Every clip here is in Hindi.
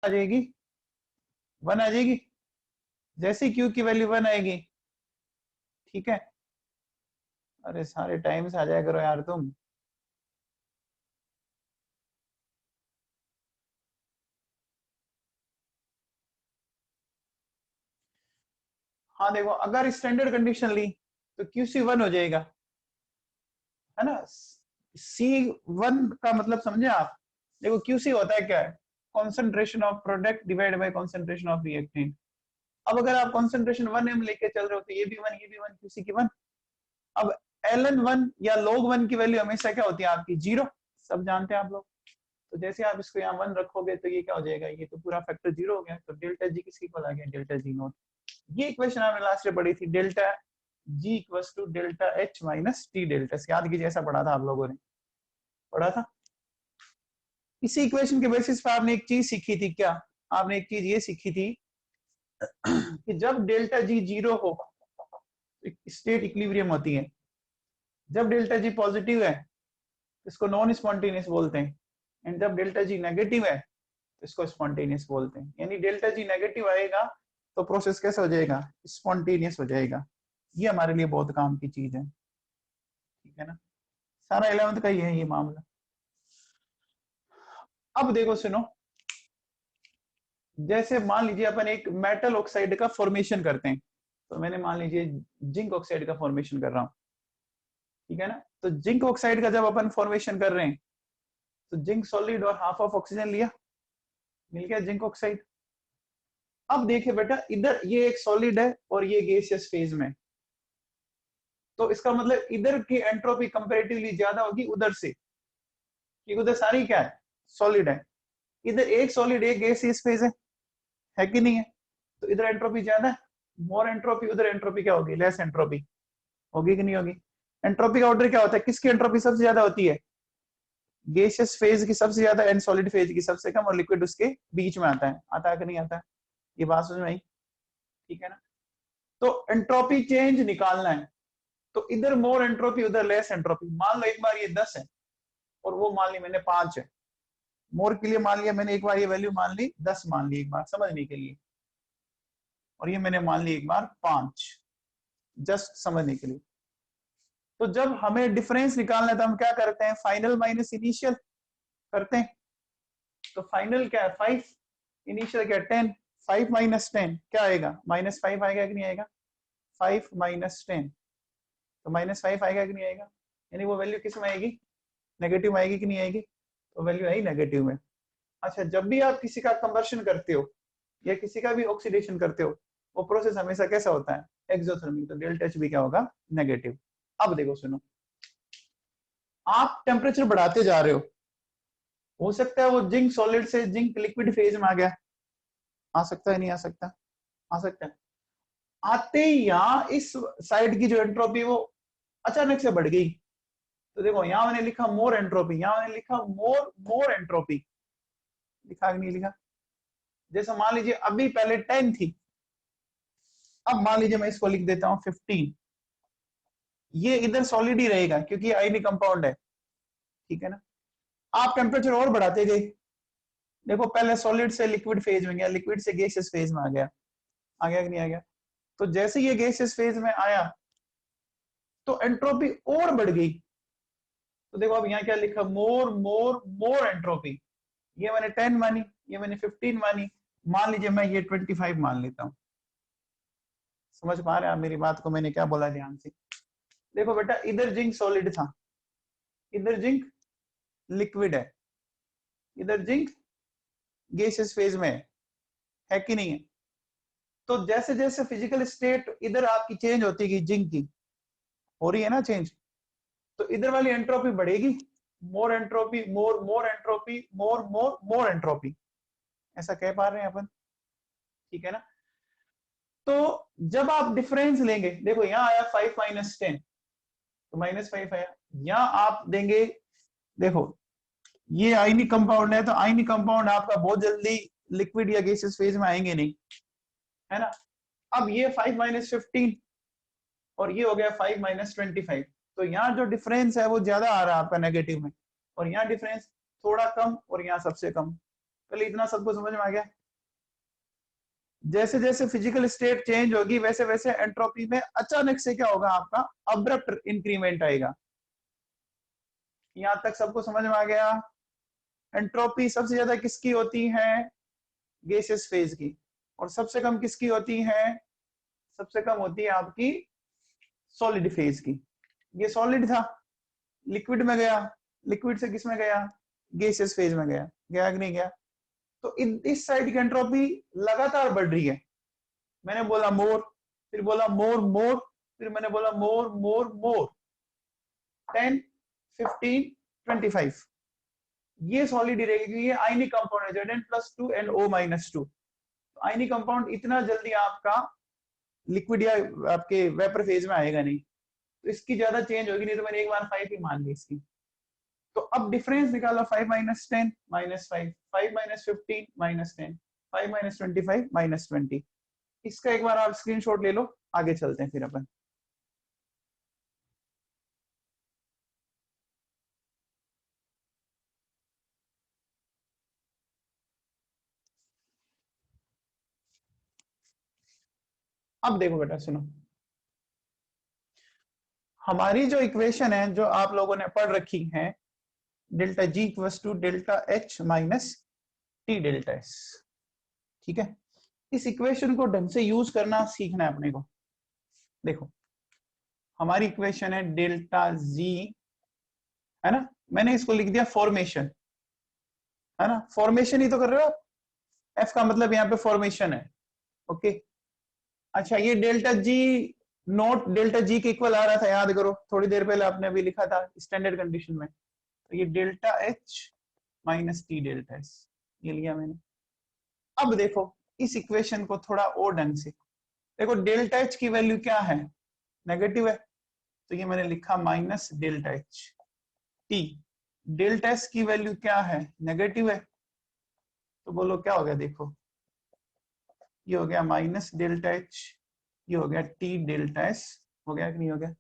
आ जाएगी, 1 आ जाएगी। जैसे क्यू की वैल्यू 1 आएगी, ठीक है। अरे सारे टाइम्स आ जाया करो यार तुम। हाँ देखो, अगर स्टैंडर्ड कंडीशन ली तो क्यूसी 1 हो जाएगा, है ना। C1 का मतलब समझे आप। देखो क्यूसी होता है क्या है, concentration of product divide by concentration of reactant. अब अगर आप कॉन्सेंट्रेशन 1 m लेके चल रहे हो तो ये भी 1, ये भी 1, क्यूसी की 1। अब ln1 या log1 की वैल्यू हमेशा क्या होती है आपकी, 0। सब जानते हैं आप लोग। तो जैसे आप इसको यहाँ 1 रखोगे तो ये क्या हो जाएगा, ये तो पूरा फैक्टर 0 हो गया। तो डेल्टा जी किसकी इक्वल आ गया, डेल्टा जी नॉट। ये इक्वेशन आपने लास्ट में पढ़ी थी, delta G equals to delta H minus T delta. याद कीजिए, ऐसा पढ़ा था आप लोगों ने, पढ़ा था। इसी इक्वेशन के बेसिस पर आपने एक चीज सीखी थी, क्या आपने एक चीज ये सीखी थी कि जब डेल्टा जी 0 हो स्टेट इक्विलिब्रियम होती है। जब डेल्टा जी पॉजिटिव है इसको नॉन स्पॉन्टेनियस बोलते हैं, एंड जब डेल्टा जी नेगेटिव है तो इसको स्पॉन्टेनियस बोलते हैं। यानी डेल्टा जी नेगेटिव आएगा तो प्रोसेस कैसा हो जाएगा, स्पॉन्टेनियस हो जाएगा। ये हमारे लिए बहुत काम की चीज है, ठीक है ना। सारा 11th का ही है ये मामला। अब देखो सुनो, जैसे मान लीजिए अपन एक मेटल ऑक्साइड का फॉर्मेशन करते हैं। तो मैंने मान लीजिए जिंक ऑक्साइड का फॉर्मेशन कर रहा हूँ, ठीक है ना। तो जिंक ऑक्साइड का जब अपन फॉर्मेशन कर रहे हैं तो जिंक सॉलिड और हाफ ऑफ ऑक्सीजन लिया, मिल गया जिंक ऑक्साइड। अब देखिए बेटा, इधर ये एक सॉलिड है और ये गैसियस फेज में, तो इसका मतलब इधर की एंट्रोपी कंपैरेटिवली ज्यादा होगी उधर से, क्योंकि उधर सारी क्या है, सॉलिड है। इधर एक सॉलिड एक गैसियस फेज है कि नहीं है। तो इधर एंट्रोपी ज्यादा है, मोर एंट्रोपी, उधर एंट्रोपी क्या होगी, लेस एंट्रोपी होगी कि नहीं होगी। एंट्रोपी का ऑर्डर क्या होता है, किसकी एंट्रोपी सबसे ज्यादा होती है, गैसियस फेज की सबसे ज्यादा एंड सॉलिड फेज की सबसे कम, और लिक्विड उसके बीच में आता है कि नहीं आता है। ये बात समझ में आई, ठीक है ना। तो एंट्रोपी चेंज निकालना है, तो इधर मोर एंट्रोपी उधर लेस एंट्रोपी। मान लो एक बार ये 10 है और वो मान ली मैंने 5 है। मोर के लिए मान लिया मैंने एक बार ये वैल्यू मान ली 10, मान ली एक बार समझने के लिए, और ये मैंने मान ली एक बार 5, जस्ट समझने के लिए। तो जब हमें डिफरेंस निकालना है तो हम क्या करते हैं, फाइनल माइनस इनिशियल करते हैं। तो फाइनल क्या है 5, इनिशियल क्या है 10। 5 माइनस 10 क्या आएगा, -5 आएगा कि नहीं आएगा, 5 माइनस 10, तो -5 आएगा कि नहीं आएगा। यानी वो वैल्यू किस में आएगी, नेगेटिव में आएगी कि नहीं आएगी, तो वैल्यू आई नेगेटिव में। अच्छा, जब भी आप किसी का कंबर्शन करते हो या किसी का भी ऑक्सीडेशन करते हो, वो प्रोसेस हमेशा कैसा होता है, एक्सोथर्मिक। तो डेल्टा एच भी क्या होगा, नेगेटिव। अब देखो सुनो, आप टेम्परेचर बढ़ाते जा रहे हो सकता है वो जिंक सॉलिड से जिंक लिक्विड फेज में आ गया, आ सकता है नहीं आ सकता, आ सकता है। आते ही यहाँ इस साइड की जो एंट्रोपी वो अचानक से बढ़ गई। तो देखो यहाँ मैंने लिखा मोर एंट्रोपी, यहाँ मैंने लिखा मोर मोर एंट्रोपी, लिखा कि नहीं लिखा। जैसे मान लीजिए अभी पहले 10 थी, अब मान लीजिए मैं इसको लिख देता हूँ 15। ये इधर सॉलिड ही रहेगा क्योंकि आयनिक कंपाउंड है, ठीक है ना। आप टेम्परेचर और बढ़ाते गए, देखो पहले सॉलिड से लिक्विड फेज में गया, लिक्विड से गैसियस फेज में आ गया कि नहीं आ गया। तो जैसे ये गैसियस फेज में आया तो एंट्रोपी और बढ़ गई। तो देखो अब यहाँ क्या लिखा, मोर मोर मोर एंट्रोपी। ये मैंने 10 मानी, ये मैंने 15 मानी, मान लीजिए मैं ये 25 मान लेता हूँ। समझ पा रहे हैं आप मेरी बात को, मैंने क्या बोला ध्यान से। देखो बेटा, इधर जिंक सॉलिड था, इधर जिंक लिक्विड है, इधर जिंक गैसियस फेज में है कि नहीं है। तो जैसे जैसे फिजिकल स्टेट इधर आपकी चेंज होती गई, जिंक की हो रही है ना चेंज, तो इधर वाली एंट्रोपी बढ़ेगी, मोर एंट्रोपी, मोर मोर एंट्रोपी, मोर मोर मोर एंट्रोपी। ऐसा कह पा रहे हैं अपन, ठीक है ना। तो जब आप डिफरेंस लेंगे, देखो यहाँ आया 5 माइनस 10, तो -5 आया। यहाँ आप देंगे, देखो ये आयनिक कंपाउंड है, तो आयनिक कंपाउंड आपका बहुत जल्दी लिक्विड या गैसियस फेज में आएंगे नहीं, है ना। अब ये 5 माइनस 15 और ये हो गया 5 माइनस 25। तो यहाँ जो डिफरेंस है वो ज्यादा आ रहा है आपका नेगेटिव में, और यहाँ डिफरेंस थोड़ा कम और यहाँ सबसे कम। पहले इतना सबको समझ में आ गया? जैसे जैसे फिजिकल स्टेट चेंज होगी वैसे वैसे एंट्रोपी में अचानक से क्या होगा, आपका अब्रप्ट इंक्रीमेंट आएगा। यहां तक सबको समझ में आ गया? एंट्रोपी सबसे ज्यादा किसकी होती है? गैसियस फेज की। और सबसे कम किसकी होती है? सबसे कम होती है आपकी सॉलिड फेज की। ये सॉलिड था, लिक्विड में गया, लिक्विड से किस में गया? गैसियस फेज में गया। गया कि नहीं गया? तो इस साइड की एंट्रोपी लगातार बढ़ रही है। मैंने बोला मोर, फिर बोला मोर मोर, फिर मैंने बोला मोर मोर मोर, 10, 15, 25। ये सॉलिड रहेगी, ये आयनिक कंपाउंड है, Zn+2 and O-2। Ionic compound इतना जल्दी आपका लिक्विड या आपके वेपर फेज में आएगा नहीं, तो इसकी ज्यादा चेंज होगी नहीं, तो मैंने एक बार 5 ही मान ली इसकी। तो अब डिफरेंस निकालो, 5 - 10 -5, 5 - 15 -10, 5 - 25 -20। इसका एक बार आप स्क्रीनशॉट ले लो, आगे चलते हैं फिर अपन। अब देखो बेटा सुनो, हमारी जो इक्वेशन है जो आप लोगों ने पढ़ रखी है, delta G equals to delta H minus T delta S, ठीक है? इस इक्वेशन को ढंग से यूज करना सीखना है अपने को। देखो हमारी इक्वेशन है डेल्टा जी, है ना? मैंने इसको लिख दिया फॉर्मेशन, है ना? फॉर्मेशन ही तो कर रहे हो, एफ का मतलब यहाँ पे फॉर्मेशन है। ओके, अच्छा ये delta G note delta G के इक्वल आ रहा था, याद करो थोड़ी देर पहले आपने अभी लिखा था स्टैंडर्ड कंडीशन में। तो ये delta H minus T delta S, ये लिया मैंने। अब देखो इस इक्वेशन को थोड़ा और ढंग से देखो, डेल्टा एच की वैल्यू क्या है? नेगेटिव है, तो ये मैंने लिखा minus delta H T. Delta S की वैल्यू क्या है? नेगेटिव है, तो बोलो क्या हो गया? देखो ये हो गया माइनस डेल्टा एच, ये हो गया टी डेल्टा एस। हो गया कि नहीं हो गया?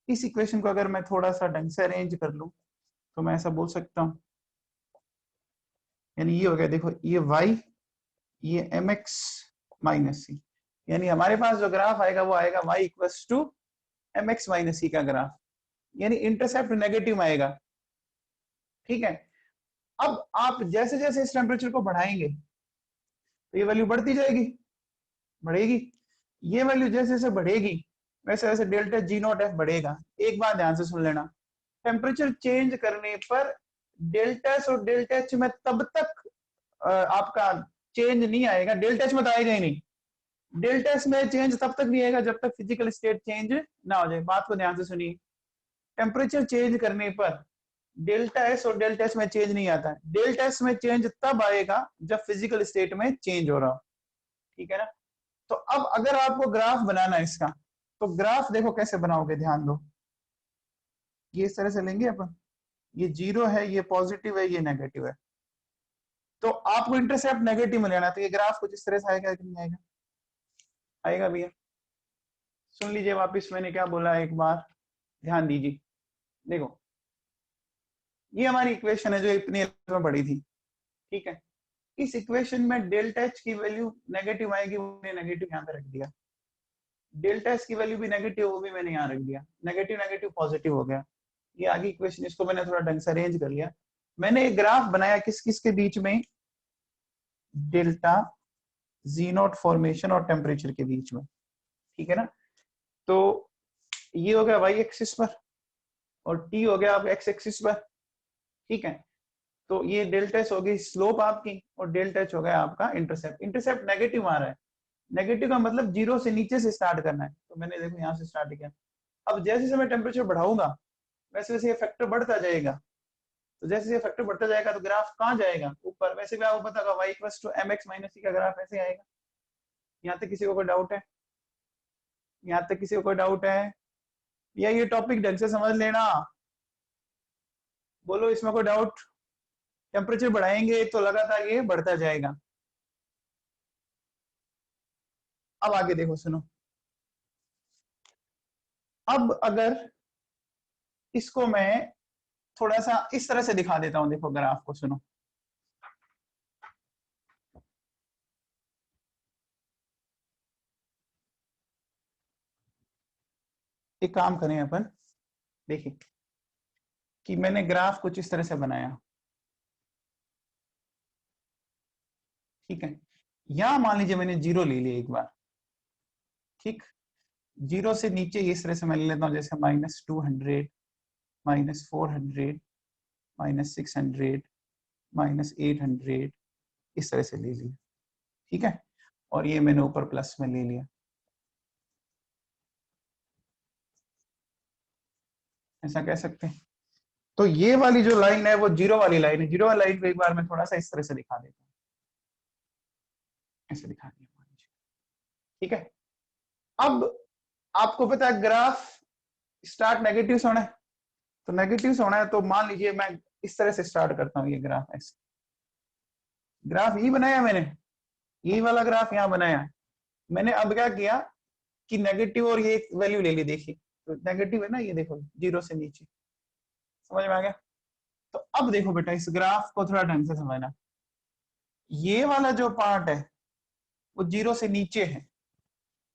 इस इक्वेशन को अगर मैं थोड़ा सा ढंग से अरेंज कर लूं तो मैं ऐसा बोल सकता हूं, यानी ये हो गया, देखो ये y, ये mx माइनस सी, यानी हमारे पास जो ग्राफ आएगा वो आएगा y equals to mx minus C का ग्राफ, यानी इंटरसेप्ट नेगेटिव आएगा। ठीक है, अब आप जैसे जैसे इस टेम्परेचर को बढ़ाएंगे तो ये वैल्यू बढ़ती जाएगी, बढ़ेगी। ये वैल्यू जैसे जैसे बढ़ेगी वैसे वैसे डेल्टा जी नॉट एफ बढ़ेगा। एक बात ध्यान से सुन लेना, टेम्परेचर चेंज करने पर डेल्टा एस और डेल्टा एच में तब तक आपका चेंज नहीं आएगा, डेल्टा एच में तो आएगा ही नहीं। डेल्टा एस में चेंज तब तक नहीं आएगा जब तक फिजिकल स्टेट चेंज ना हो जाए। बात को ध्यान से सुनिए, टेम्परेचर चेंज करने पर डेल्टा एस और डेल्टा एस में चेंज नहीं आता है, डेल्टा एस में चेंज तब आएगा जब फिजिकल स्टेट में चेंज हो रहा हो। ठीक है ना? तो अब अगर आपको ग्राफ बनाना है इसका, तो ग्राफ देखो कैसे बनाओगे, ध्यान दो। ये इस तरह से लेंगे अपन, ये जीरो है, ये पॉजिटिव है, ये नेगेटिव है, तो आपको इंटरसेप्ट नेगेटिव में लेना, तो ये ग्राफ कुछ इस तरह से आएगा कि नहीं आएगा? आएगा भैया? सुन लीजिए वापिस मैंने क्या बोला, एक बार ध्यान दीजिए। देखो ये हमारी इक्वेशन है जो इतनी में पड़ी थी, ठीक है? इस इक्वेशन में डेल्टा एच की वैल्यू नेगेटिव आएगी, मैंने नेगेटिव यहाँ पे रख दिया। डेल्टा एस की वैल्यू भी नेगेटिव, वो भी मैंने यहाँ रख दिया। नेगेटिव नेगेटिव पॉजिटिव हो गया। ये आगे इक्वेशन, इसको मैंने थोड़ा ढंग से अरेंज कर लिया। मैंने एक ग्राफ बनाया किस किस के बीच में? डेल्टा जी नॉट फॉर्मेशन और टेम्परेचर के बीच में, ठीक है ना? तो ये हो गया वाई एक्सिस पर और टी हो गया आप एक्स एक्सिस पर, ठीक है? तो ये डेल्टा एस हो गई स्लोप आपकी और डेल्टा एच हो गया आपका इंटरसेप्ट। इंटरसेप्ट नेगेटिव आ रहा है, नेगेटिव का मतलब जीरो से नीचे से स्टार्ट करना है, तो मैंने देखो यहाँ से स्टार्ट किया। अब जैसे जैसे मैं टेम्परेचर बढ़ाऊंगा वैसे वैसे ये फैक्टर बढ़ता जाएगा, तो जैसे ये फैक्टर बढ़ता जाएगा तो ग्राफ कहाँ जाएगा? ऊपर। वैसे भी आपको पता होगा y equals to mx minus c का ग्राफ ऐसे आएगा। यहाँ तक किसी को कोई डाउट है? यहाँ तक किसी को कोई डाउट है? या ये टॉपिक ढंग से समझ लेना, बोलो इसमें कोई डाउट? टेम्परेचर बढ़ाएंगे तो लगातार ये बढ़ता जाएगा। अब आगे देखो सुनो, अब अगर इसको मैं थोड़ा सा इस तरह से दिखा देता हूं, देखो ग्राफ को सुनो। एक काम करें अपन, देखिए कि मैंने ग्राफ कुछ इस तरह से बनाया, ठीक है। यहां मान लीजिए मैंने जीरो ले लिया एक बार, ठीक। जीरो से नीचे इस तरह से मैं ले लेता हूँ, जैसे -200, -400, -600, -800, इस तरह से ले लिया, ठीक है। और ये मैंने ऊपर प्लस में ले लिया, ऐसा कह सकते हैं। तो ये वाली जो लाइन है वो जीरो वाली लाइन है। जीरो वाली लाइन को एक बार मैं थोड़ा सा इस तरह से दिखा देता हूँ, ऐसे दिखा दिया, ठीक है। अब आपको पता है ग्राफ स्टार्ट नेगेटिव से होना है, तो नेगेटिव से होना है तो मान लीजिए मैं इस तरह से स्टार्ट करता हूँ। ये ग्राफ ऐसे, ग्राफ यही बनाया मैंने, यही वाला ग्राफ यहाँ बनाया मैंने। अब क्या किया कि नेगेटिव और ये वैल्यू ले ली, देखिए तो नेगेटिव है ना, ये देखो जीरो से नीचे, समझ में आ गया। तो अब देखो बेटा, इस ग्राफ को थोड़ा ढंग से समझना। ये वाला जो पार्ट है वो जीरो से नीचे है,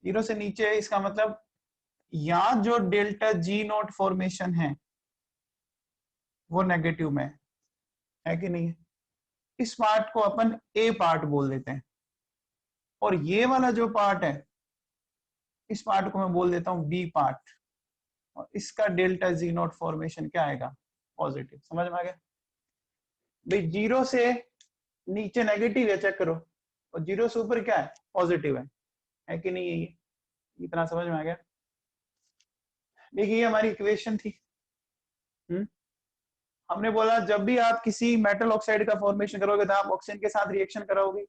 जीरो से नीचे है, इसका मतलब यहाँ जो डेल्टा जी नोट फॉर्मेशन है वो नेगेटिव में है कि नहीं है। इस पार्ट को अपन ए पार्ट बोल देते हैं, और ये वाला जो पार्ट है इस पार्ट को मैं बोल देता हूँ बी पार्ट, और इसका डेल्टा जी नोट फॉर्मेशन क्या आएगा, पॉजिटिव। समझ में आ गया भाई, जीरो से नीचे नेगेटिव है, चेक करो, और जीरो से ऊपर क्या है, पॉजिटिव है कि नहीं है। ये इतना समझ में आ गया। देखिए ये हमारी इक्वेशन थी। हमने बोला जब भी आप किसी मेटल ऑक्साइड का फॉर्मेशन करोगे तो आप ऑक्सीजन के साथ रिएक्शन कराओगे।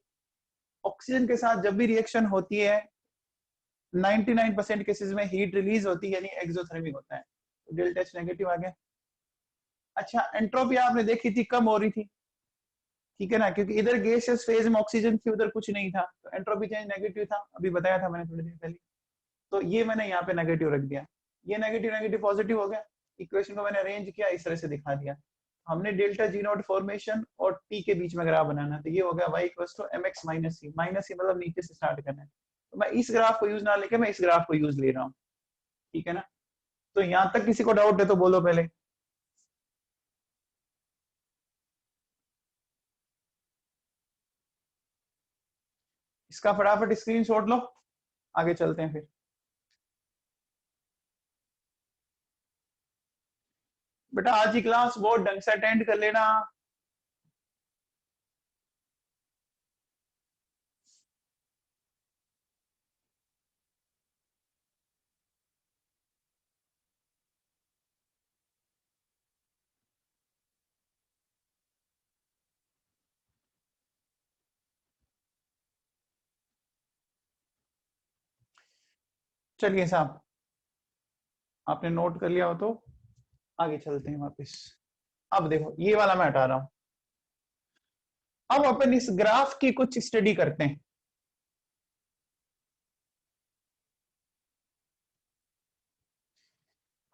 ऑक्सीजन के साथ जब भी रिएक्शन होती है 99% केसेस में हीट रिलीज होती है, यानी एक्सोथर्मिक होता है, तो डेल्टा एच नेगेटिव आ गया। अच्छा, एंट्रोपी आपने देखी थी कम हो रही थी, ठीक है ना, क्योंकि इधर गैसियस फेज में ऑक्सीजन थी, उधर कुछ नहीं था, तो एंट्रोपी चेंज नेगेटिव था, अभी बताया था मैंने थोड़ी देर पहले। तो ये मैंने यहाँ पे नेगेटिव रख दिया, ये नेगेटिव नेगेटिव पॉजिटिव हो गया। इक्वेशन को मैंने अरेंज किया, इस तरह से दिखा दिया। हमने डेल्टा जी नॉट फॉर्मेशन और टी के बीच में ग्राफ बनाना, तो ये हो गया y equals to mx minus C. Minus C मतलब नीचे से स्टार्ट करना है, तो मैं इस ग्राफ को यूज ना लेके मैं इस ग्राफ को यूज ले रहा हूँ, ठीक है ना। तो यहाँ तक किसी को डाउट है तो बोलो पहले। इसका फटाफट स्क्रीनशॉट लो, आगे चलते हैं फिर। बेटा आज की क्लास बहुत ढंग से अटेंड कर लेना। चलिए साहब, आपने नोट कर लिया हो तो आगे चलते हैं वापस। अब देखो ये वाला मैं हटा रहा हूं, अब अपन इस ग्राफ की कुछ स्टडी करते हैं।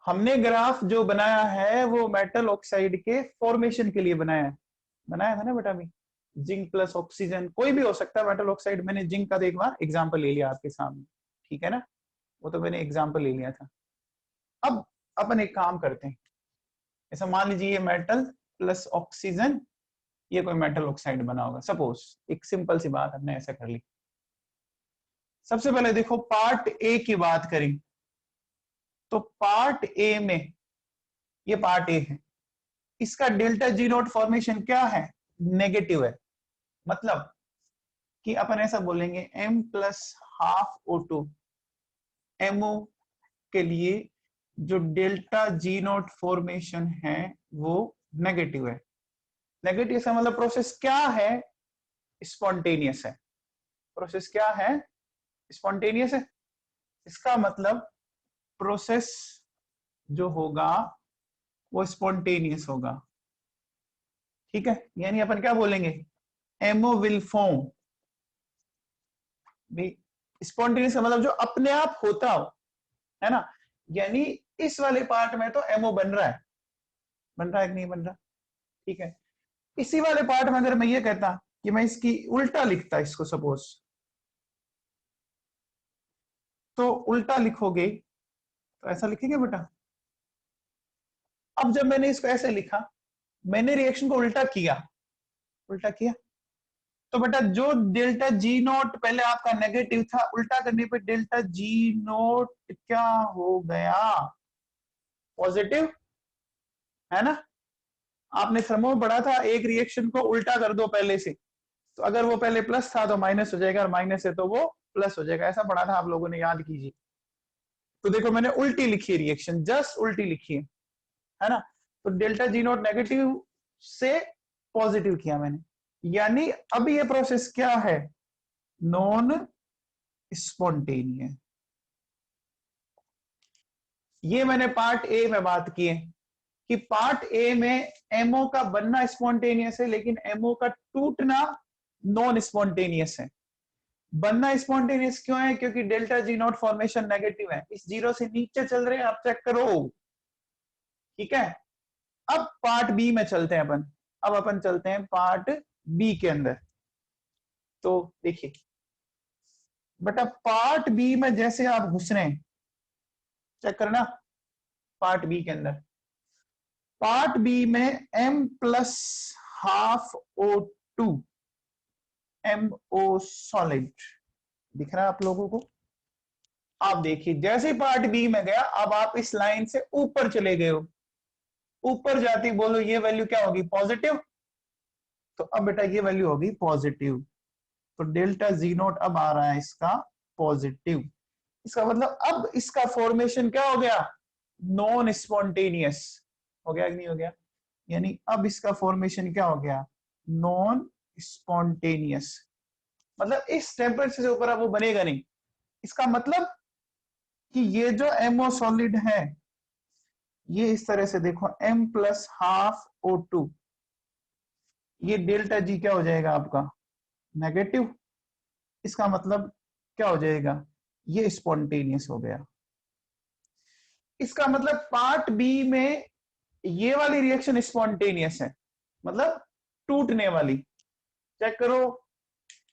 हमने ग्राफ जो बनाया है वो मेटल ऑक्साइड के फॉर्मेशन के लिए बनाया है, बनाया था ना बेटा। भी जिंक प्लस ऑक्सीजन कोई भी हो सकता है मेटल ऑक्साइड। मैंने जिंक का एक बार एग्जाम्पल ले लिया आपके सामने, ठीक है ना, वो तो मैंने एग्जाम्पल ले लिया था। अब अपन एक काम करते हैं, ऐसा मान लीजिए ये मेटल प्लस ऑक्सीजन, ये कोई मेटल ऑक्साइड बना होगा सपोज, एक सिंपल सी बात हमने ऐसा कर ली। सबसे पहले देखो पार्ट ए की बात करें तो पार्ट ए में, ये पार्ट ए है, इसका डेल्टा जी नोट फॉर्मेशन क्या है, नेगेटिव है। मतलब कि अपन ऐसा बोलेंगे m plus half O2, MO के लिए जो डेल्टा जी नोट फॉर्मेशन है वो नेगेटिव है। नेगेटिव से मतलब प्रोसेस क्या है, स्पॉन्टेनियस है। प्रोसेस क्या है, स्पॉन्टेनियस है। इसका मतलब प्रोसेस जो होगा वो स्पॉन्टेनियस होगा, ठीक है। यानी अपन क्या बोलेंगे, एमओ विल फॉर्म, स्पॉन्टेनियस का मतलब जो अपने आप होता हो, है ना। यानी इस वाले पार्ट में तो एमओ बन रहा है, बन रहा है कि नहीं बन रहा, ठीक है। इसी वाले पार्ट में अगर मैं ये कहता कि मैं इसकी उल्टा लिखता इसको सपोज, तो उल्टा लिखोगे तो ऐसा लिखेंगे बेटा। अब जब मैंने इसको ऐसे लिखा, मैंने रिएक्शन को उल्टा किया, उल्टा किया, तो बेटा जो डेल्टा जी नोट पहले आपका नेगेटिव था, उल्टा करने पे डेल्टा जी नोट क्या हो गया, पॉजिटिव, है ना। आपने थर्मो में पढ़ा था एक रिएक्शन को उल्टा कर दो पहले से, तो अगर वो पहले प्लस था तो माइनस हो जाएगा, और माइनस है तो वो प्लस हो जाएगा, ऐसा पढ़ा था आप लोगों ने, याद कीजिए। तो देखो मैंने उल्टी लिखी है रिएक्शन, जस्ट उल्टी लिखी है ना। तो डेल्टा जी नोट नेगेटिव से पॉजिटिव किया मैंने, यानी अब ये प्रोसेस क्या है, नॉन स्पॉन्टेनियस। ये मैंने पार्ट ए में बात की है कि पार्ट ए में एमओ का बनना स्पॉन्टेनियस है, लेकिन एमओ का टूटना नॉन स्पॉन्टेनियस है। बनना स्पॉन्टेनियस क्यों है, क्योंकि delta G not formation negative है, इस जीरो से नीचे चल रहे हैं, आप चेक करो, ठीक है। अब पार्ट बी में चलते हैं अपन, अब अपन चलते हैं पार्ट बी के अंदर। तो देखिए बेटा, पार्ट बी में जैसे आप घुस रहे हैं, चेक करना, पार्ट बी के अंदर, पार्ट बी में m plus half O2 MO solid दिख रहा है आप लोगों को। आप देखिए जैसे पार्ट बी में गया, अब आप इस लाइन से ऊपर चले गए हो, ऊपर जाती बोलो ये वैल्यू क्या होगी, पॉजिटिव। तो अब बेटा ये वैल्यू होगी पॉजिटिव, तो डेल्टा जी नोट अब आ रहा है इसका पॉजिटिव। इसका मतलब अब इसका फॉर्मेशन क्या हो गया, नॉन स्पॉन्टेनियस हो गया कि नहीं हो गया, यानी अब इसका फॉर्मेशन क्या हो गया, नॉन स्पॉन्टेनियस। मतलब इस टेम्परेचर से ऊपर अब वो बनेगा नहीं। इसका मतलब कि ये जो एमओ सॉलिड है, ये इस तरह से देखो, m प्लस हाफ O2, ये डेल्टा जी क्या हो जाएगा आपका, नेगेटिव। इसका मतलब क्या हो जाएगा, ये स्पॉन्टेनियस हो गया। इसका मतलब पार्ट बी में ये वाली रिएक्शन स्पॉन्टेनियस है, मतलब टूटने वाली। चेक करो,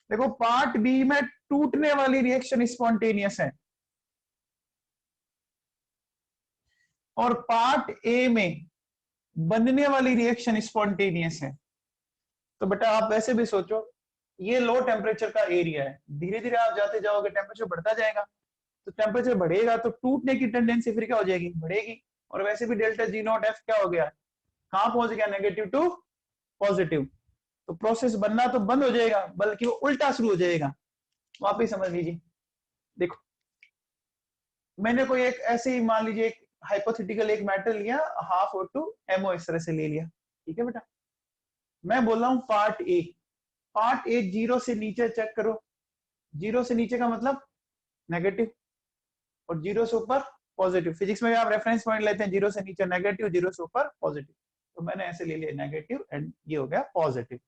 देखो पार्ट बी में टूटने वाली रिएक्शन स्पॉन्टेनियस है, और पार्ट ए में बनने वाली रिएक्शन स्पॉन्टेनियस है। तो बेटा आप वैसे भी सोचो, ये लो टेम्परेचर का एरिया है, धीरे धीरे आप जाते जाओगे टेम्परेचर बढ़ता जाएगा, तो टेम्परेचर बढ़ेगा तो टूटने की टेंडेंसी फिर क्या हो जाएगी, बढ़ेगी। और वैसे भी डेल्टा जी नॉट एफ क्या हो गया, कहां पहुंच गया, नेगेटिव टू पॉजिटिव। तो प्रोसेस बनना तो बंद हो जाएगा, बल्कि वो उल्टा शुरू हो जाएगा। वापिस समझ लीजिए, देखो मैंने कोई एक ऐसे ही मान लीजिए एक हाइपोथेटिकल एक मेटल लिया, हाफ O2 MO इस तरह से ले लिया, ठीक है बेटा। मैं बोल रहा हूं part A, part A zero से नीचे चेक करो, जीरो से नीचे का मतलब नेगेटिव, और जीरो से ऊपर पॉजिटिव। फिजिक्स में आप रेफरेंस पॉइंट लेते हैं, जीरो से नीचे नेगेटिव, जीरो से ऊपर पॉजिटिव। तो मैंने ऐसे ले लिया नेगेटिव एंड ये हो गया पॉजिटिव।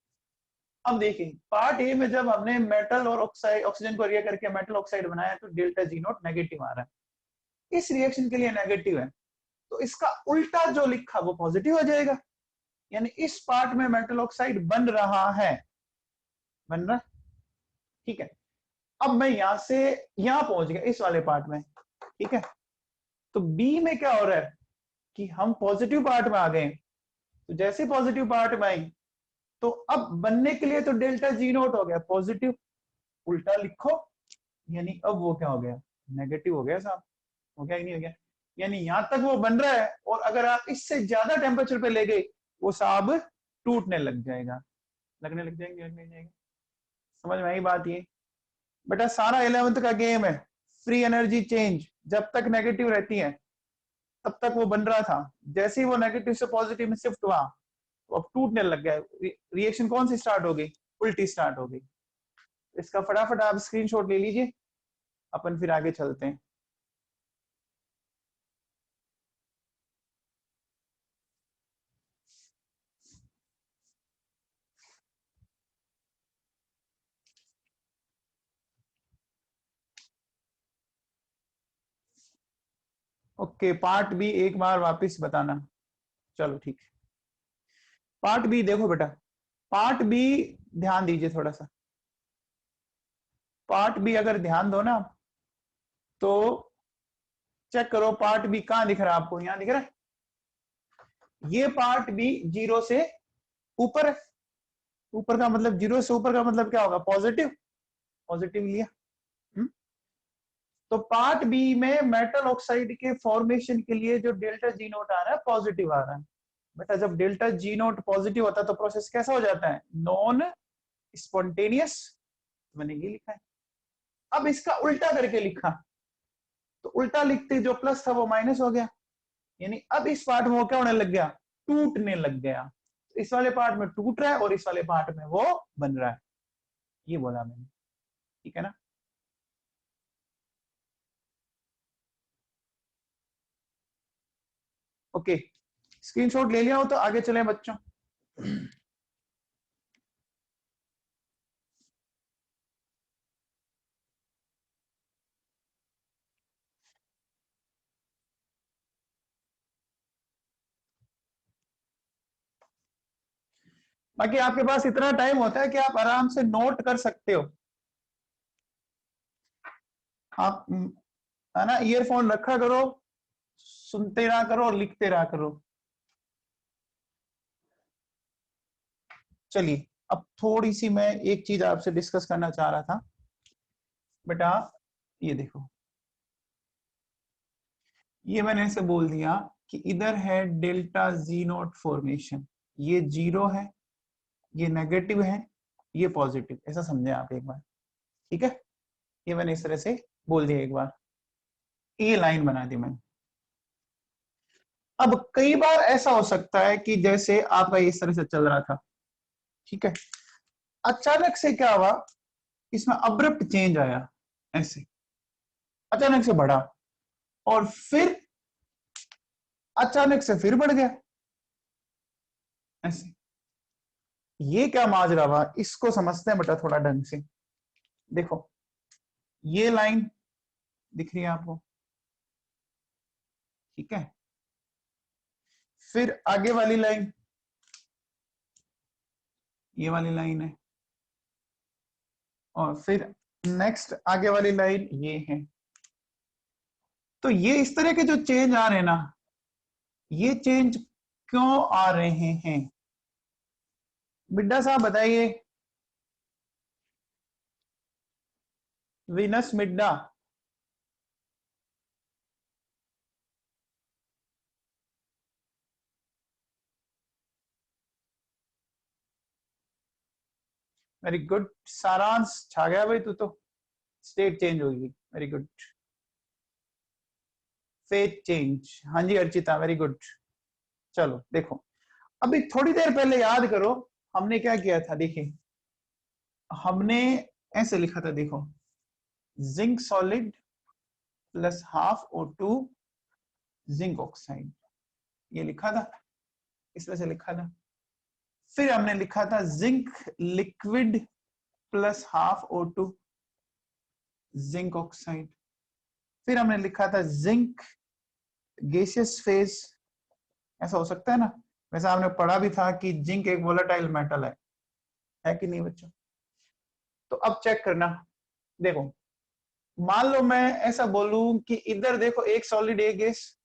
अब देखिए पार्ट ए में जब हमने मेटल और ऑक्साइड, ऑक्सीजन को रिएक्ट करके मेटल ऑक्साइड बनाया, तो डेल्टा जी नॉट नेगेटिव आ रहा है, इस रिएक्शन के लिए नेगेटिव है, तो इसका उल्टा जो लिखा वो पॉजिटिव हो जाएगा। यानी इस पार्ट में मेटल ऑक्साइड बन रहा है, बन रहा, ठीक है। अब मैं यहां से यहां पहुंच गया इस वाले पार्ट में, ठीक है। तो बी में क्या हो रहा है कि हम पॉजिटिव पार्ट में आ गए, तो जैसे पॉजिटिव पार्ट में आई, तो अब बनने के लिए तो डेल्टा जी नोट हो गया पॉजिटिव, उल्टा लिखो, यानी अब वो क्या हो गया, नेगेटिव हो गया साहब, हो गया कि नहीं हो गया। यानी यहां तक वो बन रहा है, और अगर आप इससे ज्यादा टेम्परेचर पे ले गए, वो साहब टूटने लग जाएगा, लगने लग जाएंगे, लगने लग जाएगा। समझ में आई बात ये बेटा, सारा 11th का गेम है, फ्री एनर्जी चेंज जब तक नेगेटिव रहती है तब तक वो बन रहा था, जैसे ही वो नेगेटिव से पॉजिटिव में शिफ्ट हुआ, तो अब टूटने लग गया। रिएक्शन कौन सी स्टार्ट हो गई, उल्टी स्टार्ट हो गई। इसका फटाफट आप स्क्रीनशॉट ले लीजिए, अपन फिर आगे चलते हैं। ओके, पार्ट बी एक बार वापस बताना, चलो ठीक है। पार्ट बी देखो बेटा, पार्ट बी ध्यान दीजिए थोड़ा सा, पार्ट बी अगर ध्यान दो ना, तो चेक करो पार्ट बी कहां दिख रहा है आपको, यहां दिख रहा है, ये पार्ट बी 0 से ऊपर है, ऊपर का मतलब 0 से ऊपर का मतलब क्या होगा, पॉजिटिव, पॉजिटिव लिया। तो पार्ट बी में मेटल ऑक्साइड के फॉर्मेशन के लिए जो डेल्टा जी नोट आ रहा है पॉजिटिव आ रहा है। बेटा जब डेल्टा जी नोट पॉजिटिव होता है तो प्रोसेस कैसा हो जाता है, नॉन स्पॉन्टेनियस, मैंने ये लिखा है। अब इसका उल्टा करके लिखा, तो उल्टा लिखते जो प्लस था वो माइनस हो गया, यानी अब इस पार्ट में वो क्या होने लग गया, टूटने लग गया। इस वाले पार्ट में टूट रहा है और इस वाले पार्ट में वो बन रहा है, ये बोला मैंने, ठीक है ना। ओके, स्क्रीनशॉट ले लिया हो तो आगे चले बच्चों। बाकी आपके पास इतना टाइम होता है कि आप आराम से नोट कर सकते हो, आप है ना ईयरफोन रखा करो, सुनते रहा करो और लिखते रहा करो। चलिए अब थोड़ी सी मैं एक चीज आपसे डिस्कस करना चाह रहा था बेटा, ये देखो, ये मैंने ऐसे बोल दिया कि इधर है डेल्टा जी नोट फॉर्मेशन, ये 0 है, ये नेगेटिव है, ये पॉजिटिव, ऐसा समझे आप एक बार, ठीक है। ये मैंने इस तरह से बोल दिया एक बार, ये लाइन बना दी मैंने। अब कई बार ऐसा हो सकता है कि जैसे आपका इस तरह से चल रहा था, ठीक है, अचानक से क्या हुआ, इसमें अब्रप्ट चेंज आया, ऐसे अचानक से बढ़ा और फिर अचानक से फिर बढ़ गया, ऐसे। ये क्या माजरा हुआ, इसको समझते हैं बेटा थोड़ा ढंग से। देखो ये लाइन दिख रही है आपको, ठीक है, फिर आगे वाली लाइन, ये वाली लाइन है, और फिर नेक्स्ट आगे वाली लाइन ये है। तो ये इस तरह के जो चेंज आ रहे हैं ना, ये चेंज क्यों आ रहे हैं, बिड्डा साहब बताइए, विनस मिड्डा। वेरी गुड, सारांश छा गया भाई तू तो, स्टेट चेंज होगी, वेरी गुड, फेथ चेंज, हाँ जी अर्चिता वेरी गुड। चलो देखो, अभी थोड़ी देर पहले याद करो हमने क्या किया था, देखिए हमने ऐसे लिखा था, देखो zinc solid plus half O2 zinc oxide, ये लिखा था, इस तरह से लिखा था। फिर हमने लिखा था zinc liquid plus half O2 zinc oxide. फिर हमने लिखा था जिंक गैसियस फेज, ऐसा हो सकता है ना, वैसे आपने पढ़ा भी था कि जिंक एक वोलेटाइल मेटल है कि नहीं बच्चों। तो अब चेक करना, देखो मान लो मैं ऐसा बोलूं कि इधर देखो एक सॉलिड एक गैस,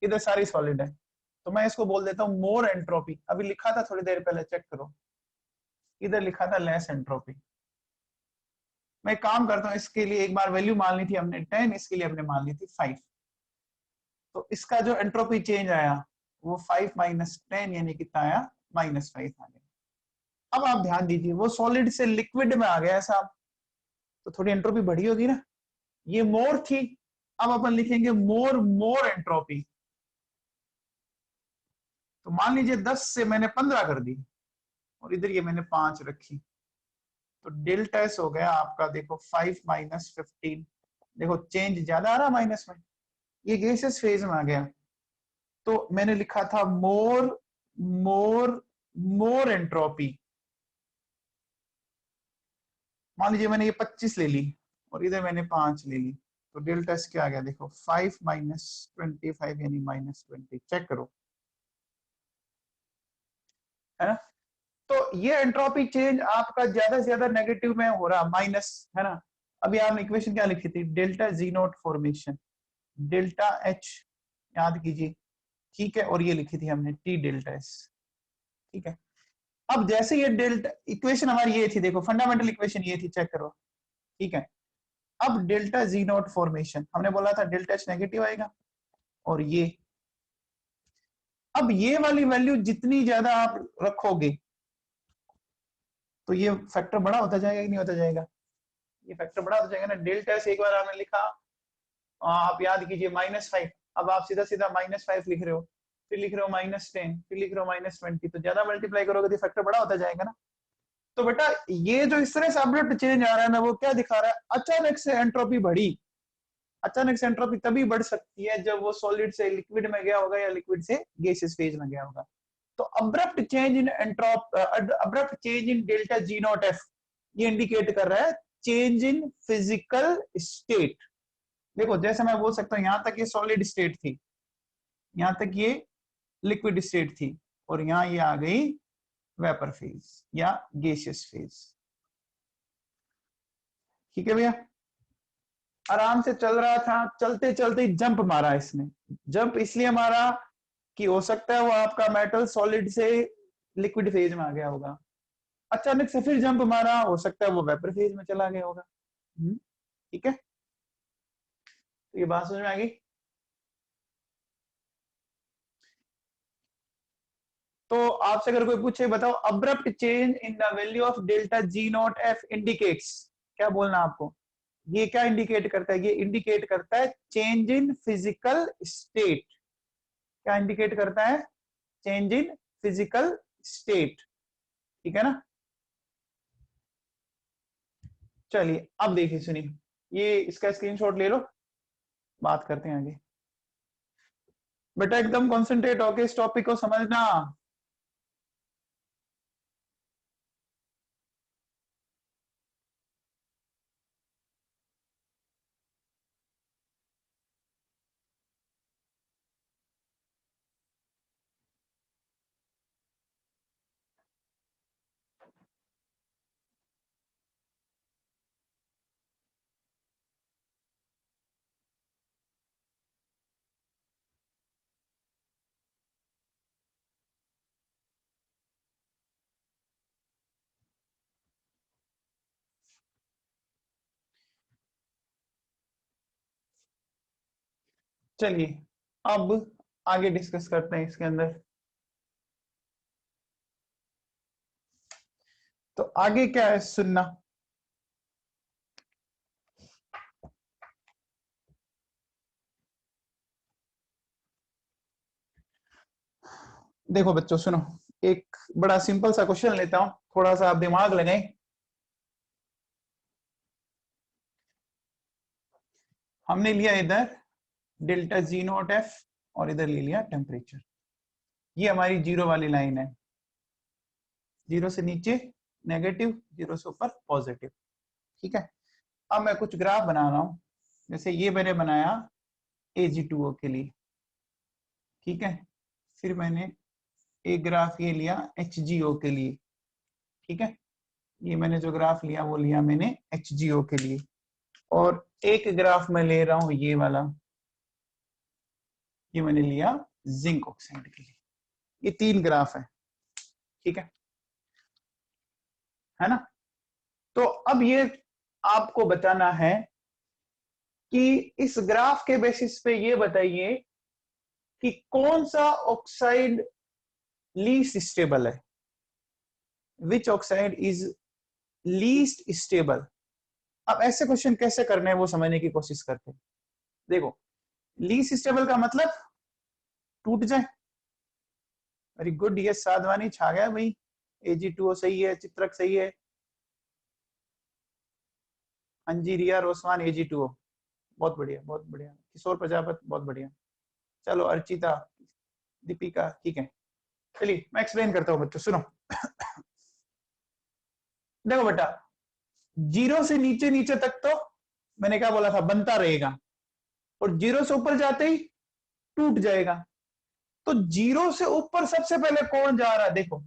इधर सारी सॉलिड है, तो मैं इसको बोल देता हूं मोर एंट्रोपी, अभी लिखा था थोड़ी देर पहले, चेक करो, इधर लिखा था लेस एंट्रोपी। मैं काम करता हूं, इसके लिए एक बार वैल्यू मान ली थी हमने 10, इसके लिए हमने मान ली थी 5, तो इसका जो एंट्रोपी चेंज आया वो 5 माइनस 10 यानी कितना आया, -5 आ गया। अब आप ध्यान दीजिए वो सॉलिड से लिक्विड में आ गया ऐसा, तो थोड़ी एंट्रोपी बढ़ी होगी ना, ये मोर थी, अब अपन लिखेंगे मोर मोर एंट्रोपी। तो मान लीजिए 10 से मैंने 15 कर दी और इधर ये मैंने 5 रखी, तो डेल्टा एस हो गया आपका, देखो 5 माइनस 15, देखो चेंज ज्यादा आ रहा माइनस में, ये गैसेस फेज में आ गया। तो मैंने लिखा था मोर मोर मोर एंट्रोपी, मान लीजिए मैंने ये 25 ले ली और इधर मैंने 5 ले ली, तो डेल्टा एस क्या आ गया, देखो 5 माइनस 25 यानी -20, चेक करो, है ना। तो ये एंट्रोपी चेंज आपका ज्यादा से ज्यादा नेगेटिव में हो रहा, माइनस, है ना। अभी आपने इक्वेशन क्या लिखी थी, डेल्टा जी नोट फॉर्मेशन, डेल्टा एच याद कीजिए, ठीक है, और ये लिखी थी हमने टी डेल्टा एस, ठीक है। अब जैसे ये डेल्टा इक्वेशन हमारी ये थी, देखो फंडामेंटल इक्वेशन ये थी, चेक करो, ठीक है। अब डेल्टा जी नॉट फॉर्मेशन, हमने बोला था डेल्टा एच नेगेटिव आएगा, और ये अब ये वाली वैल्यू जितनी ज्यादा आप रखोगे तो ये फैक्टर बड़ा होता जाएगा कि नहीं होता जाएगा, ये फैक्टर बड़ा होता जाएगा ना। डेल्टा एच एक बार आपने लिखा, आप याद कीजिए -5, अब आप सीधा सीधा -5 लिख रहे हो, फिर लिख रहे हो -10, फिर लिख रहे हो -20, तो ज्यादा मल्टीप्लाई करोगे तो फैक्टर बड़ा होता जाएगा ना। तो बेटा ये जो इस तरह से अब्रप्ट चेंज आ रहा है ना, वो क्या दिखा रहा है, अचानक से एंट्रोपी बढ़ी। अचानक से एंट्रोपी तभी बढ़ सकती है जब वो सॉलिड से लिक्विड में गया होगा या लिक्विड से गैसियस फेज में गया होगा। तो abrupt change in abrupt change in delta G not F, ये इंडिकेट कर रहा है चेंज इन फिजिकल स्टेट। देखो जैसे मैं बोल सकता हूँ यहां तक ये सॉलिड स्टेट थी, यहां तक ये लिक्विड स्टेट थी, और यहां ये आ गई वेपर फेज या गैसियस फेज, ठीक है भैया। आराम से चल रहा था, चलते चलते जंप मारा इसने। जंप इसलिए मारा कि हो सकता है वो आपका मेटल सॉलिड से लिक्विड फेज में आ गया होगा, अचानक से फिर जंप मारा, हो सकता है वो वेपर फेज में चला गया होगा। ठीक है, तो ये बात समझ में आ गई। तो आपसे अगर कोई पूछे बताओ abrupt change in the value of delta G not F indicates, क्या बोलना आपको, ये क्या इंडिकेट करता है, ये इंडिकेट करता है चेंज इन फिजिकल स्टेट। क्या इंडिकेट करता है, चेंज इन फिजिकल स्टेट, ठीक है ना। चलिए अब देखिए सुनिए, ये इसका स्क्रीनशॉट ले लो, बात करते हैं आगे। बेटा एकदम कॉन्सेंट्रेट होके इस टॉपिक को समझना। चलिए अब आगे डिस्कस करते हैं इसके अंदर। तो आगे क्या है सुनना, देखो बच्चों सुनो, एक बड़ा सिंपल सा क्वेश्चन लेता हूं, थोड़ा सा आप दिमाग लगाएं। हमने लिया इधर डेल्टा जी नॉट एफ और इधर ले लिया टेम्परेचर, ये हमारी जीरो वाली लाइन है, जीरो से नीचे नेगेटिव, जीरो से ऊपर पॉजिटिव, ठीक है। अब मैं कुछ ग्राफ बना रहा हूं, जैसे ये मैंने बनाया Ag2O के लिए, ठीक है। फिर मैंने एक ग्राफ ये लिया HgO के लिए, ठीक है। ये मैंने जो ग्राफ लिया वो लिया मैंने HgO के लिए, और एक ग्राफ मैं ले रहा हूं ये वाला, ये मैंने लिया जिंक ऑक्साइड के लिए। ये 3 ग्राफ है, ठीक है ना। तो अब ये आपको बताना है कि इस ग्राफ के बेसिस पे ये बताइए कि कौन सा ऑक्साइड लीस्ट स्टेबल है, विच ऑक्साइड इज लीस्ट स्टेबल। अब ऐसे क्वेश्चन कैसे करने हैं वो समझने की कोशिश करते हैं। देखो लीस्ट स्टेबल का मतलब टूट जाए, वेरी गुड, ये साधवानी छा गया भाई, Ag2O सही है, चित्रक सही है, अंजीरिया रोसवान Ag2O, बहुत बढ़िया बहुत बढ़िया, किशोर प्रजापत बहुत बढ़िया, चलो अर्चिता, दीपिका, ठीक है। चलिए मैं एक्सप्लेन करता हूँ बच्चों, सुनो। देखो बेटा, जीरो से नीचे नीचे तक तो मैंने क्या बोला था बनता रहेगा, और जीरो से ऊपर जाते ही टूट जाएगा। तो जीरो से ऊपर सबसे पहले कौन जा रहा है, देखो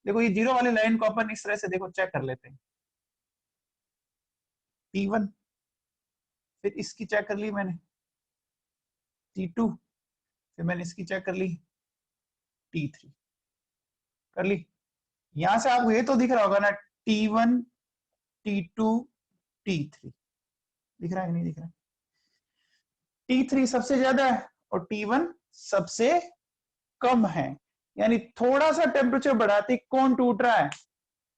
देखो ये जीरो वाली लाइन को अपन इस तरह से देखो चेक कर लेते हैं, P1, फिर इसकी चेक कर ली मैंने, T2, फिर मैंने इसकी चेक कर ली T3 कर ली। यहां से आपको ये तो दिख रहा होगा ना T1 T2 T3, दिख रहा है कि नहीं दिख रहा? T3 सबसे ज्यादा है और T1 सबसे कम है, यानी थोड़ा सा टेम्परेचर बढ़ाते कौन टूट रहा है?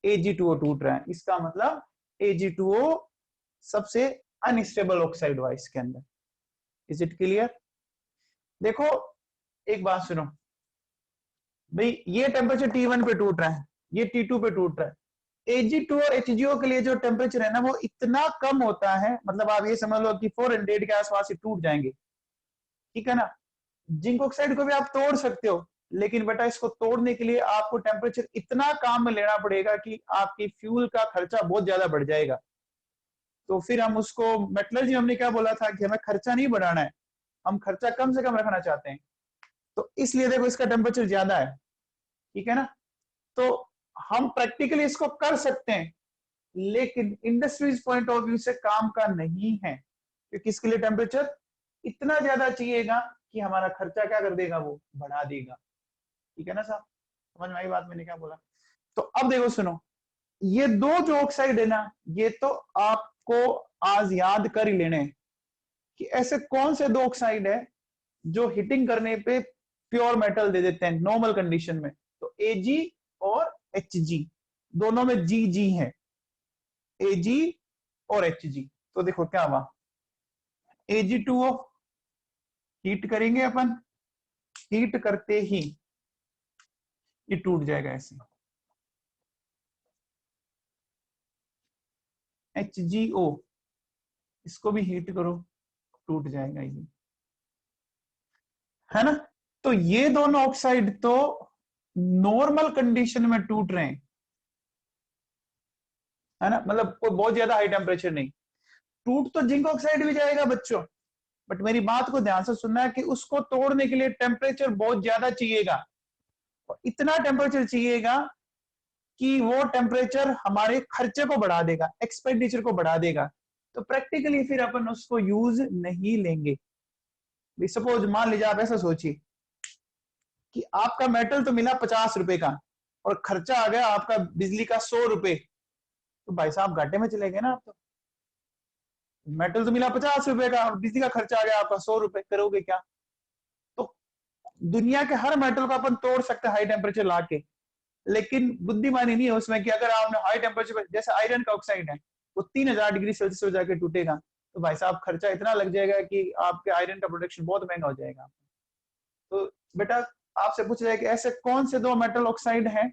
Ag2O टूट रहा है। इसका मतलब Ag2O सबसे अनस्टेबल ऑक्साइड हुआ इसके अंदर। Is it clear? देखो एक बात सुनो भाई, ये टेम्परेचर T1 पे टूट रहा है, ये T2 पे टूट रहा है। Ag2 और HGO के लिए जो टेम्परेचर है ना वो इतना कम होता है, मतलब आप ये समझ लो कि 400 के आसपास ही टूट जाएंगे, ठीक है ना। जिंक ऑक्साइड को भी आप तोड़ सकते हो, लेकिन बेटा इसको तोड़ने के लिए आपको टेम्परेचर इतना काम में लेना पड़ेगा कि आपकी फ्यूल का खर्चा बहुत ज्यादा बढ़ जाएगा। तो फिर हम उसको मेटलर्जी, हमने क्या बोला था कि हमें खर्चा नहीं बढ़ाना है, हम खर्चा कम से कम रखना चाहते हैं, तो इसलिए देखो इसका टेम्परेचर ज्यादा है, ठीक है ना। तो हम प्रैक्टिकली इसको कर सकते हैं, लेकिन इंडस्ट्रीज पॉइंट ऑफ व्यू से काम का नहीं है, क्योंकि इसके लिए टेम्परेचर इतना ज्यादा चाहिएगा कि हमारा खर्चा क्या कर देगा, वो बढ़ा देगा, ठीक है ना साहब। समझ में आई बात मैंने क्या बोला? तो अब देखो सुनो, ये दो जो ऑक्साइड है ना, ये तो आपको आज याद कर ही लेने कि ऐसे कौन से दो ऑक्साइड है जो हीटिंग करने पे प्योर मेटल दे देते हैं नॉर्मल कंडीशन में। तो Ag और Hg, दोनों में Gg है, Ag और Hg। तो देखो क्या हुआ, Ag2O हीट करेंगे अपन, हीट करते ही ये टूट जाएगा ऐसे, HgO इसको भी हीट करो टूट जाएगा ये, है ना। तो ये दोनों ऑक्साइड तो नॉर्मल कंडीशन में टूट रहे हैं, है ना, मतलब कोई बहुत ज्यादा हाई टेम्परेचर नहीं। टूट तो जिंक ऑक्साइड भी जाएगा बच्चों, बट मेरी बात को ध्यान से सुनना है कि उसको तोड़ने के लिए टेम्परेचर बहुत ज्यादा चाहिएगा, और इतना टेम्परेचर चाहिएगा कि वो टेम्परेचर हमारे खर्चे को बढ़ा देगा, एक्सपेंडिचर को बढ़ा देगा। तो प्रैक्टिकली फिर अपन उसको यूज नहीं लेंगे। सपोज मान लीजिए आप ऐसा सोचिए कि आपका मेटल तो मिला 50 रुपए का और खर्चा आ गया आपका बिजली का 100 रुपए, तो भाई साहब घाटे में चले गए ना आप तो। मेटल तो मिला 50 रुपए का और बिजली का खर्चा आ गया आपका 100 रुपए, करोगे क्या? तो दुनिया के हर मेटल को अपन तोड़ सकते हैं हाई टेम्परेचर ला के, लेकिन बुद्धिमानी नहीं है उसमें कि अगर आपने हाई टेम्परेचर पर, जैसे आयरन का ऑक्साइड है वो 3000 डिग्री सेल्सियस पर जाके टूटेगा, तो भाई साहब खर्चा इतना लग जाएगा कि आपके आयरन का प्रोडक्शन बहुत महंगा हो जाएगा। तो बेटा आपसे पूछ रहे हैं कि ऐसे कौन से दो मेटल ऑक्साइड हैं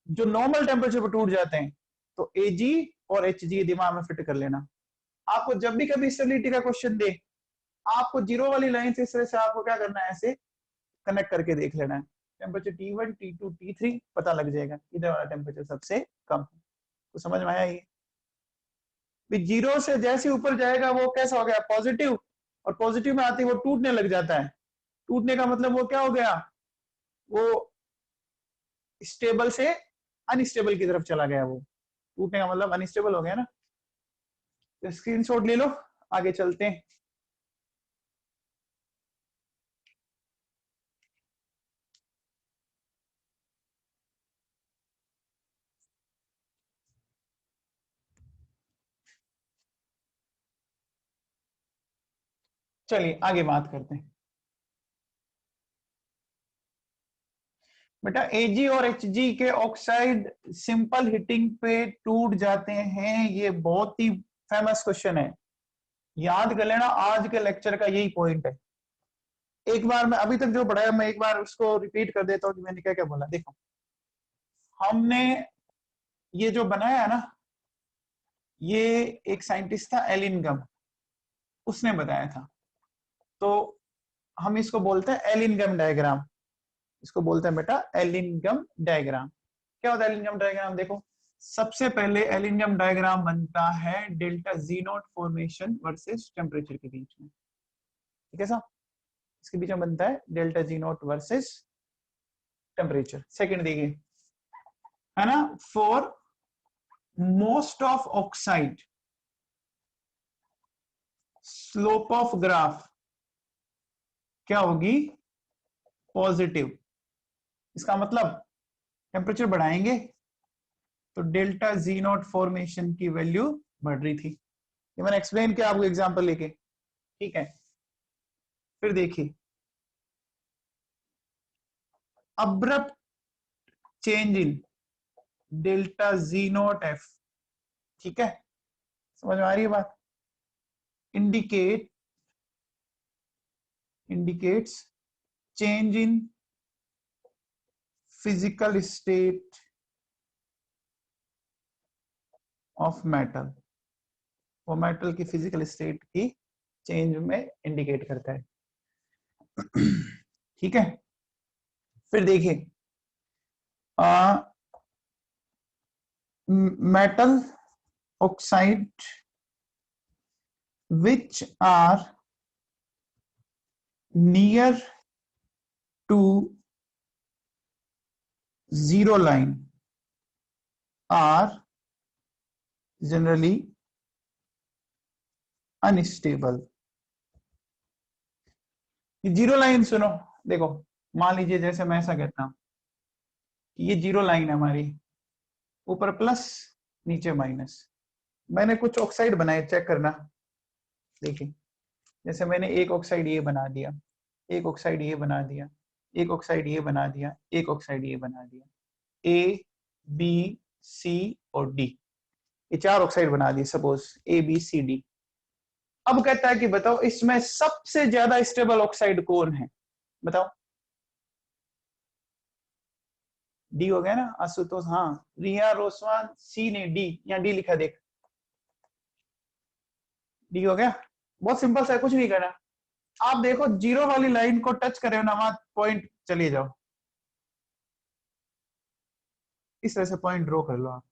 जो नॉर्मल टेम्परेचर पर टूट जाते हैं? तो Ag और Hg दिमाग में फिट कर लेना। आपको जब भी कभी स्टेबिलिटी का क्वेश्चन दे, आपको जीरो वाली लाइन से इस तरह से आपको क्या करना है, ऐसे कनेक्ट करके देख लेना है। टेम्परेचर T1 T2 T3 पता लग जाएगा इधर वाला टेम्परेचर सबसे कम है। तो समझ में आया ये? जीरो से जैसे ऊपर जाएगा वो कैसा हो गया, पॉजिटिव, और पॉजिटिव में आते ही वो टूटने लग जाता है। टूटने का मतलब वो क्या हो गया, वो स्टेबल से अनस्टेबल की तरफ चला गया, वो टूटने का मतलब अनस्टेबल हो गया ना। तो स्क्रीनशॉट ले लो, आगे चलते हैं। चलिए आगे बात करते हैं। बेटा Ag और Hg के ऑक्साइड सिंपल हीटिंग पे टूट जाते हैं, ये बहुत ही फेमस क्वेश्चन है, याद कर लेना, आज के लेक्चर का यही पॉइंट है। एक बार मैं अभी तक जो पढ़ाया मैं एक बार उसको रिपीट कर देता हूँ कि मैंने क्या क्या बोला। देखो हमने ये जो बनाया ना, ये एक साइंटिस्ट था एलिनगम, उसने बताया था। तो हम इसको बोलते हैं एलिनगम डायग्राम, इसको बोलते हैं बेटा एलिनगम डायग्राम। क्या होता है एलिनगम डायग्राम? देखो सबसे पहले एलिनगम डायग्राम बनता है delta G not formation versus temperature के बीच में, ठीक है साहब, इसके बीच में बनता है delta G not versus temperature. Second देखिए, है ना, for most of oxide slope of graph क्या होगी, पॉजिटिव। इसका मतलब टेम्परेचर बढ़ाएंगे तो डेल्टा जी नॉट फॉर्मेशन की वैल्यू बढ़ रही थी। ये मैंने एक्सप्लेन किया आपको एग्जांपल लेके, ठीक है। फिर देखिए, abrupt change in delta G not F, ठीक है, समझ में आ रही है बात। Indicates change in physical state of metal, वो मेटल की फिजिकल स्टेट की चेंज में इंडिकेट करता है, ठीक है। फिर देखिए, metal oxide which are near to zero line are generally unstable। Zero line सुनो, देखो, मान लीजिए जैसे मैं ऐसा कहता हूं कि ये जीरो लाइन है हमारी, ऊपर प्लस नीचे माइनस। मैंने कुछ ऑक्साइड बनाए, चेक करना, देखिए जैसे मैंने एक ऑक्साइड ये बना दिया, एक ऑक्साइड ये बना दिया, एक ऑक्साइड ये बना दिया, एक ऑक्साइड ये बना दिया, ए बी सी और डी, ये चार ऑक्साइड बना दिए suppose, A B C D. अब कहता है कि बताओ इसमें सबसे ज्यादा स्टेबल ऑक्साइड कौन है, बताओ। डी हो गया ना आशुतोष, हाँ, रिया रोसवान, सी ने डी, यहाँ डी लिखा देख, डी हो गया। बहुत सिंपल सा, कुछ नहीं करना। आप देखो जीरो वाली लाइन को टच करे ना, वहां पॉइंट चलिए जाओ, इस तरह से पॉइंट ड्रॉ कर लो आप,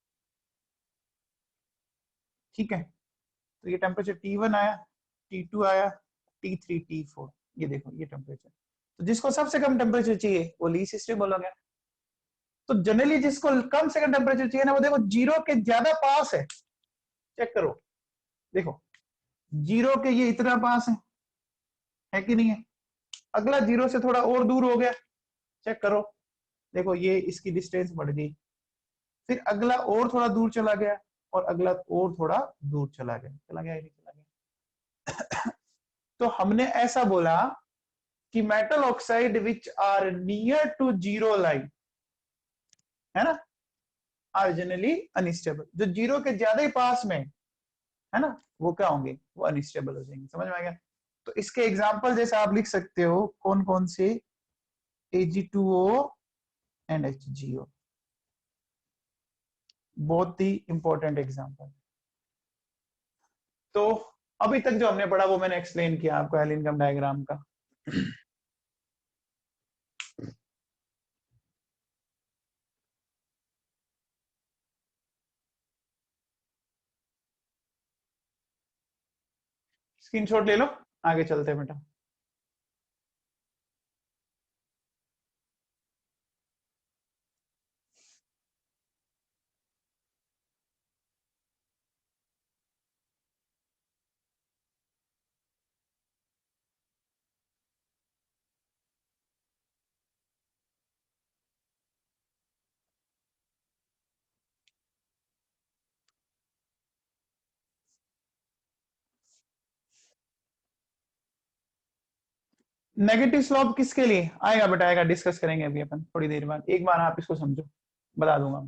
ठीक है। तो ये टेम्परेचर T1 आया, T2 आया, T3 T4, ये देखो ये टेम्परेचर। तो जिसको सबसे कम टेम्परेचर चाहिए वो लीस्ट स्टेबल हो गया। तो जनरली जिसको कम से कम टेम्परेचर चाहिए ना, वो देखो जीरो के ज्यादा पास है, चेक करो, देखो जीरो के ये इतना पास है कि नहीं है। अगला जीरो से थोड़ा और दूर हो गया, चेक करो, देखो ये इसकी डिस्टेंस बढ़ गई। फिर अगला और थोड़ा दूर चला गया, और अगला और थोड़ा दूर चला गया, चला गया नहीं चला गया। तो हमने ऐसा बोला कि metal oxide which are near to zero line, है ना, आर जनरली अनस्टेबल। जो जीरो के ज्यादा ही पास में है ना, वो क्या होंगे, वो अनस्टेबल हो जाएंगे। समझ में आ गया। तो इसके एग्जांपल जैसे आप लिख सकते हो, कौन कौन से, Ag2O एंड HgO, बहुत ही इंपॉर्टेंट एग्जांपल। तो अभी तक जो हमने पढ़ा वो मैंने एक्सप्लेन किया आपको एलिनकम डायग्राम का। स्क्रीनशॉट ले लो, आगे चलते हैं बेटा। नेगेटिव स्लोप किसके लिए आएगा बेटा, आएगा, डिस्कस करेंगे अभी अपन थोड़ी देर बाद। एक बार आप इसको समझो, बता दूंगा।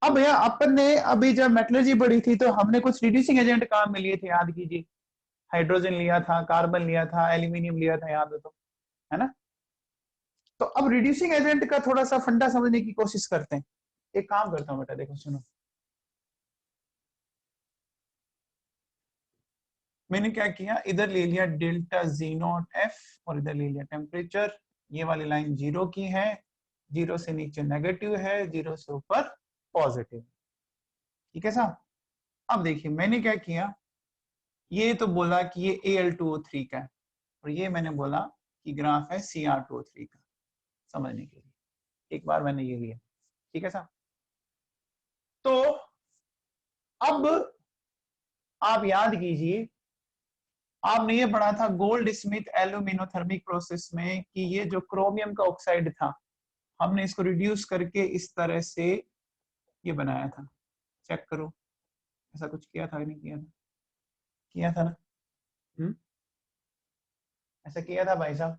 अब भैया अपन ने अभी जब मेटलर्जी पढ़ी थी तो हमने कुछ रिड्यूसिंग एजेंट काम में लिए थे, याद कीजिए। हाइड्रोजन लिया था, कार्बन लिया था, एल्यूमिनियम लिया था, याद हो तो, है ना। तो अब रिड्यूसिंग एजेंट का थोड़ा सा फंडा समझने की कोशिश करते हैं। एक काम करता हूं बेटा, देखो सुनो, मैंने क्या किया, इधर ले लिया डेल्टा जी नॉट एफ, और इधर ले लिया टेम्परेचर। ये वाली लाइन जीरो की है, जीरो से नीचे नेगेटिव है, जीरो से ऊपर पॉजिटिव, ठीक है साहब। अब देखिए मैंने क्या किया, ये तो बोला कि ये Al2O3 का है और ये मैंने बोला कि ग्राफ है Cr2O3 का, समझने के लिए एक बार मैंने ये लिया, ठीक है साहब। तो अब आप याद कीजिए, आपने ये पढ़ा था गोल्ड स्मिथ एल्यूमिनोथर्मिक प्रोसेस में कि ये जो क्रोमियम का ऑक्साइड था, हमने इसको रिड्यूस करके इस तरह से ये बनाया था। चेक करो, ऐसा कुछ किया था नहीं किया था? किया था ना? ऐसा किया था भाई साहब।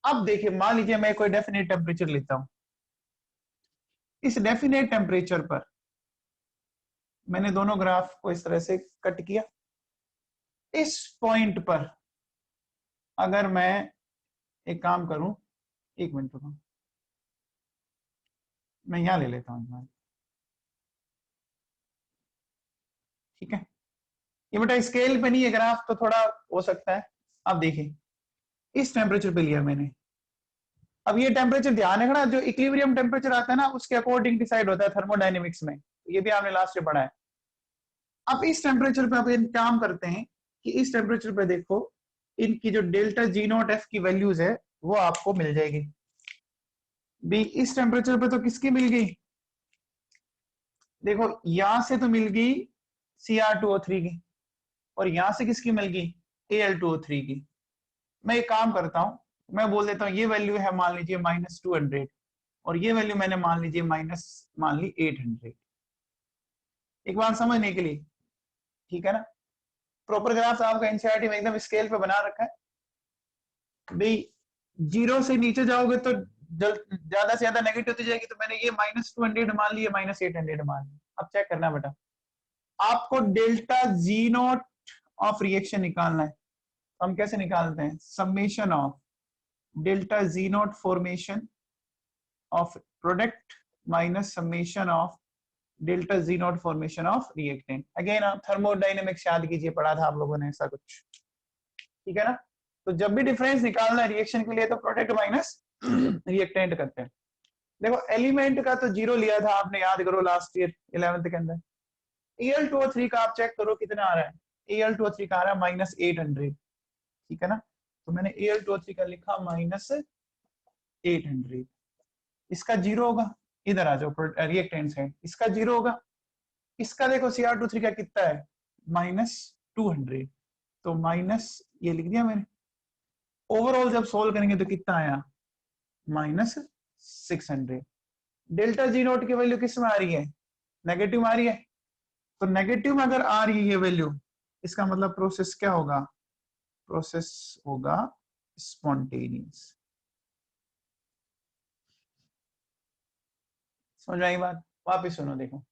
अब देखिए, मान लीजिए मैं कोई डेफिनेट टेम्परेचर लेता हूं, इस डेफिनेट टेम्परेचर पर मैंने दोनों ग्राफ को इस तरह से कट किया। इस पॉइंट पर अगर मैं एक काम करूं, एक मिनट रुको, मैं यहां ले लेता हूं, ठीक है। ये बेटा स्केल पे नहीं है ग्राफ, तो थोड़ा हो सकता है। अब देखिए, इस टेम्परेचर पे लिया मैंने। अब ये टेम्परेचर ध्यान रखना, जो इक्विलिब्रियम टेम्परेचर आता है ना, उसके अकॉर्डिंग डिसाइड होता है थर्मोडायनेमिक्स में, ये भी आपने लास्ट में पढ़ा है। अब इस टेम्परेचर पे आप काम करते हैं कि इस टेम्परेचर पे देखो, इनकी जो डेल्टा जी नॉट एफ की वैल्यूज है वो आपको मिल जाएगी। भी इस टेम्परेचर पे तो किसकी मिल गई, देखो यहां से तो मिल गई Cr2O3 की, और यहां से किसकी मिल गई, Al2O3 की। मैं एक काम करता हूं, मैं बोल देता हूं ये वैल्यू है मान लीजिए -200, और ये वैल्यू मैंने मान लीजिए मान ली 800। एक बार समझने के लिए, ठीक है ना। प्रॉपर ग्राफ आपका एनसीईआरटी में एकदम स्केल पे बना रखा है भाई। जीरो से नीचे जाओगे तो ज्यादा से ज्यादा नेगेटिव होती जाएगी, तो मैंने ये -200 मान लिया, -800 मान लिया। अब चेक करना बेटा, आपको delta G not of reaction निकालना है। हम कैसे निकालते हैं, summation of delta G not formation of product minus summation of delta G not formation of reactant. Again आप थर्मोडायनेमिक्स याद कीजिए, पढ़ा था आप लोगों ने ऐसा कुछ, ठीक है ना। तो जब भी डिफरेंस निकालना है रिएक्शन के लिए, तो प्रोडक्ट माइनस रिएक्टेंट करते हैं। देखो एलिमेंट का तो जीरो लिया था आपने, याद करो लास्ट ईयर 11th के अंदर। Al2O3 का आप चेक करो कितना आ रहा है, Al2O3 का आ रहा है -800, ठीक है ना। तो मैंने Al2O3 का लिखा -800। इसका जीरो होगा, इधर आ जाओ रिएक्टेंट साइड, इसका जीरो होगा। इसका देखो Cr2O3 का कितना है, -200, तो माइनस ये लिख दिया मैंने। ओवरऑल जब सोल्व करेंगे तो कितना आया, -600। डेल्टा जी नोट की वैल्यू किस में आ रही है, नेगेटिव में आ रही है। तो नेगेटिव में अगर आ रही है ये वैल्यू, इसका मतलब प्रोसेस क्या होगा, प्रोसेस होगा स्पॉन्टेनियस। समझ में आई बात, वापिस सुनो। देखो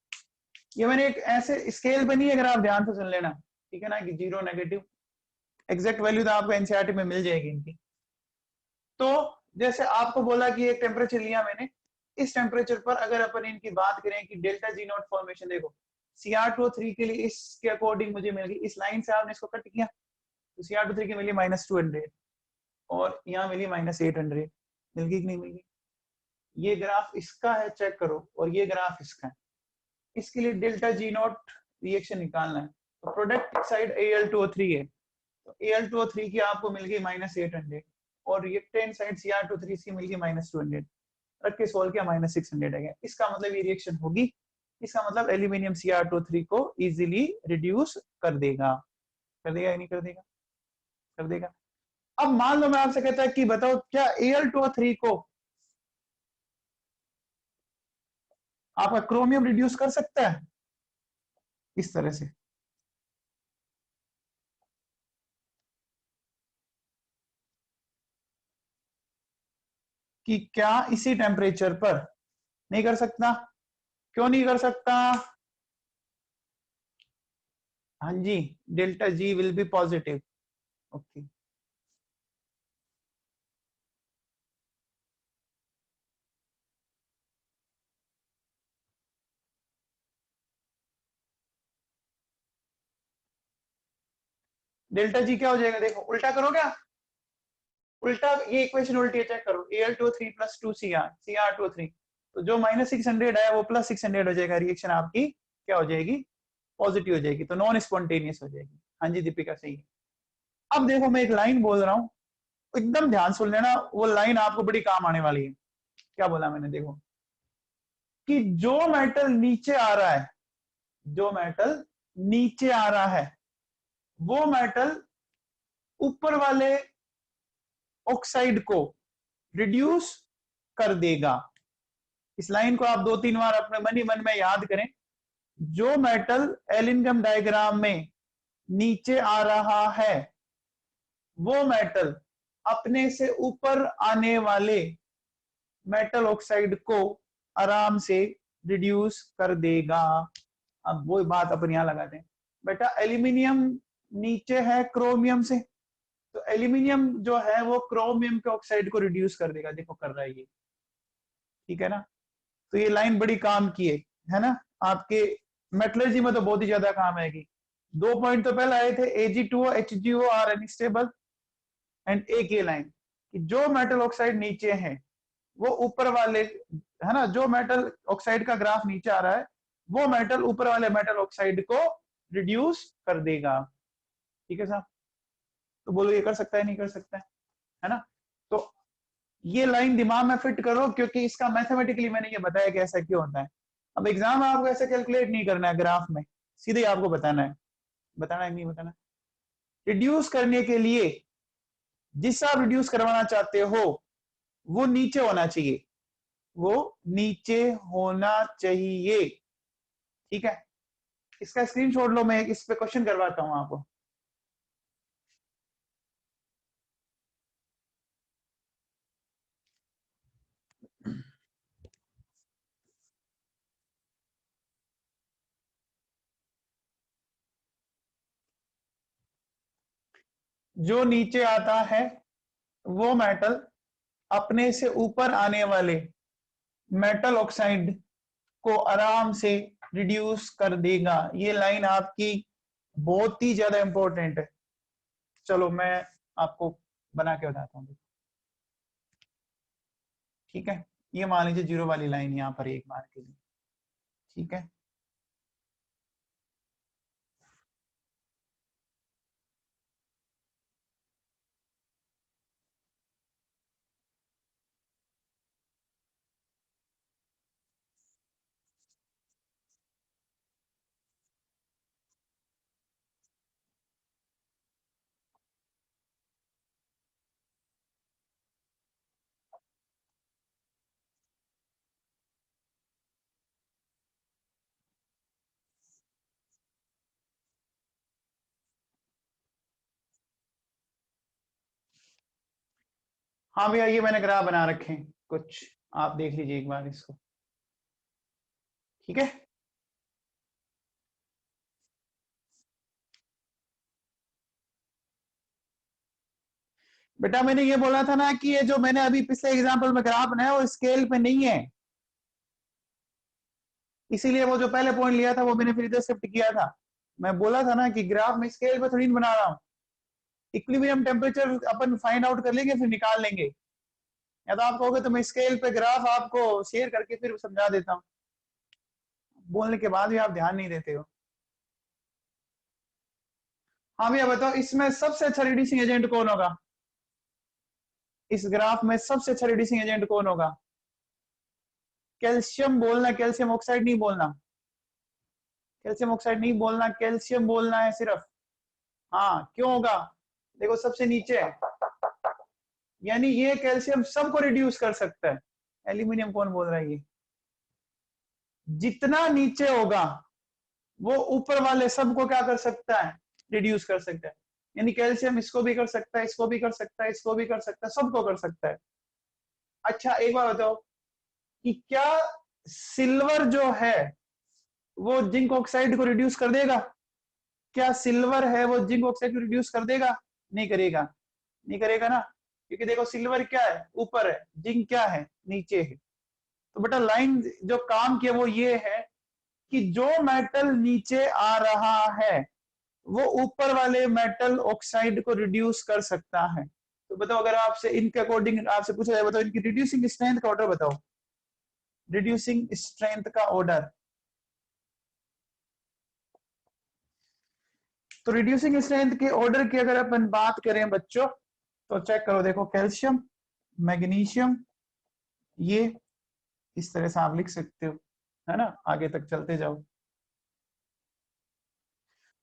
ये मैंने एक ऐसे स्केल पे नहीं है, अगर आप ध्यान से सुन लेना, ठीक है ना, कि जीरो नेगेटिव एग्जैक्ट वैल्यू तो आपको एनसीईआरटी में मिल जाएगी इनकी। तो जैसे आपको बोला कि एक टेम्परेचर लिया मैंने, इस टेम्परेचर पर अगर अपन इनकी बात करें कि डेल्टा जी नॉट फॉर्मेशन, देखो Cr2O3 के लिए इसके अकॉर्डिंग मुझे मिल गई, इस लाइन से आपने इसको कट किया तो Cr2O3 की मिली -200, और यहाँ मिली -800। मिल गई कि नहीं मिल गई। ये ग्राफ इसका है, चेक करो, और ये ग्राफ इसका है। इसके लिए डेल्टा जी नॉट रिएक्शन निकालना है, तो प्रोडक्ट साइड Al2O3 है, तो Al2O3 की आपको मिल गई -800, और रिएक्टेंट साइड Cr2O3 की मिल गई -200। रख के सोल्व किया, -600 आ गया। इसका मतलब ये रिएक्शन होगी, इसका मतलब एल्यूमिनियम Cr2O3 को इजीली रिड्यूस कर देगा। कर देगा या नहीं कर देगा, कर देगा। अब मान लो मैं आपसे कहता है कि बताओ क्या Al2O3 को आपका क्रोमियम रिड्यूस कर सकता है इस तरह से, कि क्या इसी टेम्परेचर पर नहीं कर सकता, क्यों नहीं कर सकता, हाँ जी, delta G will be positive. Okay, delta G क्या हो जाएगा, देखो उल्टा करो क्या, उल्टा ये इक्वेशन उल्टी है, चेक करो Al2O3 + 2Cr Cr2O3, तो जो -600 है वो +600 हो जाएगा, रिएक्शन आपकी क्या हो जाएगी, पॉजिटिव हो जाएगी, तो नॉन स्पॉन्टेनियस हो जाएगी। हाँ जी दीपिका सही है। अब देखो मैं एक लाइन बोल रहा हूं, एकदम ध्यान सुन लेना, वो लाइन आपको बड़ी काम आने वाली है। क्या बोला मैंने, देखो कि जो मेटल नीचे आ रहा है, जो मेटल नीचे आ रहा है वो मेटल ऊपर वाले ऑक्साइड को रिड्यूस कर देगा। इस लाइन को आप 2-3 बार अपने मन ही मन में याद करें। जो मेटल एलिनगम डायग्राम में नीचे आ रहा है वो मेटल अपने से ऊपर आने वाले मेटल ऑक्साइड को आराम से रिड्यूस कर देगा। अब वो बात अपन यहां लगाते हैं, बेटा एल्यूमिनियम नीचे है क्रोमियम से, तो एल्यूमिनियम जो है वो क्रोमियम के ऑक्साइड को रिड्यूस कर देगा। देखो कर रहा है ये, ठीक है ना। तो ये लाइन बड़ी काम की है ना, आपके मेटलर्जी में तो बहुत ही ज्यादा काम आएगी। 2 पॉइंट तो पहले आए थे, Ag2O HgO are unstable, and एक ये लाइन कि जो मेटल ऑक्साइड नीचे है वो ऊपर वाले, है ना, जो मेटल ऑक्साइड का ग्राफ नीचे आ रहा है वो मेटल ऊपर वाले मेटल ऑक्साइड को रिड्यूस कर देगा। ठीक है साहब, तो बोलो ये कर सकता है नहीं कर सकता है ना। तो ये लाइन दिमाग में फिट करो, क्योंकि इसका मैथमेटिकली मैंने ये बताया कि ऐसा क्यों होता है। अब एग्जाम में आपको ऐसे कैलकुलेट नहीं करना है ग्राफ में, सीधे आपको बताना है, बताना है नहीं बताना। रिड्यूस करने के लिए जिस आप रिड्यूस करवाना चाहते हो वो नीचे होना चाहिए, वो नीचे होना चाहिए। ठीक है, इसका स्क्रीनशॉट लो, मैं इस पे क्वेश्चन करवाता हूं आपको। जो नीचे आता है वो मेटल अपने से ऊपर आने वाले मेटल ऑक्साइड को आराम से रिड्यूस कर देगा। ये लाइन आपकी बहुत ही ज्यादा इंपॉर्टेंट है। चलो मैं आपको बना के बताता हूँ। ठीक है, ये मान लीजिए जीरो वाली लाइन यहाँ पर एक बार के लिए। ठीक है, हाँ भैया ये मैंने ग्राफ बना रखे हैं कुछ, आप देख लीजिए एक बार इसको। ठीक है, बेटा मैंने ये बोला था ना कि ये जो मैंने अभी पिछले एग्जांपल में ग्राफ बनाया वो स्केल पे नहीं है, इसीलिए वो जो पहले पॉइंट लिया था वो मैंने फिर इधर शिफ्ट किया था। मैं बोला था ना कि ग्राफ में स्केल पे थोड़ी बना रहा हूँ, इक्विलिब्रियम टेम्परेचर अपन फाइंड आउट कर लेंगे फिर निकाल लेंगे, या तो आप कहोगे तो मैं स्केल पे ग्राफ आपको शेयर करके फिर समझा देता हूँ, बोलने के बाद भी आप ध्यान नहीं देते हो। हाँ भैया बताओ इसमें सबसे अच्छा रिड्यूसिंग एजेंट कौन होगा, इस ग्राफ में सबसे अच्छा रिड्यूसिंग एजेंट कौन होगा। कैल्शियम बोलना, कैल्शियम ऑक्साइड नहीं बोलना, कैल्शियम ऑक्साइड नहीं बोलना, कैल्शियम बोलना है सिर्फ। हाँ क्यों होगा, देखो सबसे नीचे है, यानी ये कैल्शियम सबको रिड्यूस कर सकता है। एल्यूमिनियम कौन बोल रहा है, ये जितना नीचे होगा वो ऊपर वाले सबको क्या कर सकता है, रिड्यूस कर सकता है। यानी कैल्शियम इसको भी कर सकता है, इसको भी कर सकता है, इसको भी कर सकता है, सबको कर सकता है। अच्छा एक बार बताओ कि क्या सिल्वर जो है वो जिंक ऑक्साइड को रिड्यूस कर देगा, क्या सिल्वर है वो जिंक ऑक्साइड को रिड्यूस कर देगा, नहीं करेगा, नहीं करेगा ना, क्योंकि देखो सिल्वर क्या है ऊपर है, जिंक क्या है नीचे है। तो बेटा लाइन जो काम किया वो ये है कि जो मेटल नीचे आ रहा है वो ऊपर वाले मेटल ऑक्साइड को रिड्यूस कर सकता है। तो बताओ अगर आपसे इनके अकॉर्डिंग आपसे पूछा जाए, बताओ इनकी रिड्यूसिंग स्ट्रेंथ का ऑर्डर बताओ, रिड्यूसिंग स्ट्रेंथ का ऑर्डर। तो रिड्यूसिंग स्ट्रेंथ के ऑर्डर की अगर अपन बात करें बच्चों, तो चेक करो, देखो कैल्शियम, मैग्नीशियम, ये इस तरह से आप लिख सकते हो, है ना, आगे तक चलते जाओ।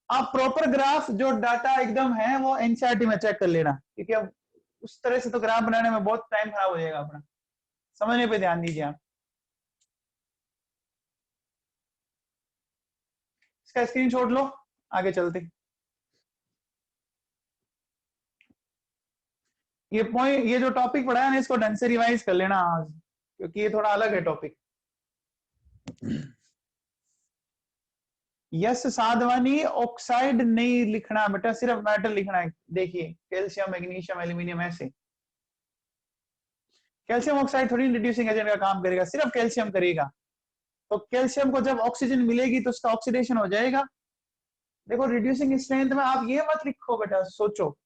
आप प्रॉपर ग्राफ जो डाटा एकदम है वो एनसीईआरटी में चेक कर लेना, क्योंकि अब उस तरह से तो ग्राफ बनाने में बहुत टाइम खराब हो जाएगा अपना, समझने पे ध्यान दीजिए आप। इसका स्क्रीनशॉट लो, आगे चलते। ये पॉइंट, ये जो टॉपिक पढ़ा है ना, इसको ढंग से रिवाइज कर लेना आज, क्योंकि ये थोड़ा अलग है टॉपिक। यस साधवानी, ऑक्साइड नहीं लिखना बेटा, सिर्फ मेटल लिखना है। देखिए कैल्शियम, मैग्नीशियम, एल्यूमिनियम, ऐसे। कैल्शियम ऑक्साइड थोड़ी रिड्यूसिंग एजेंट का काम करेगा, सिर्फ कैल्शियम करेगा। तो कैल्शियम को जब ऑक्सीजन मिलेगी तो उसका ऑक्सीडेशन हो जाएगा। देखो रिड्यूसिंग स्ट्रेंथ में आप ये मत लिखो बेटा, सोचो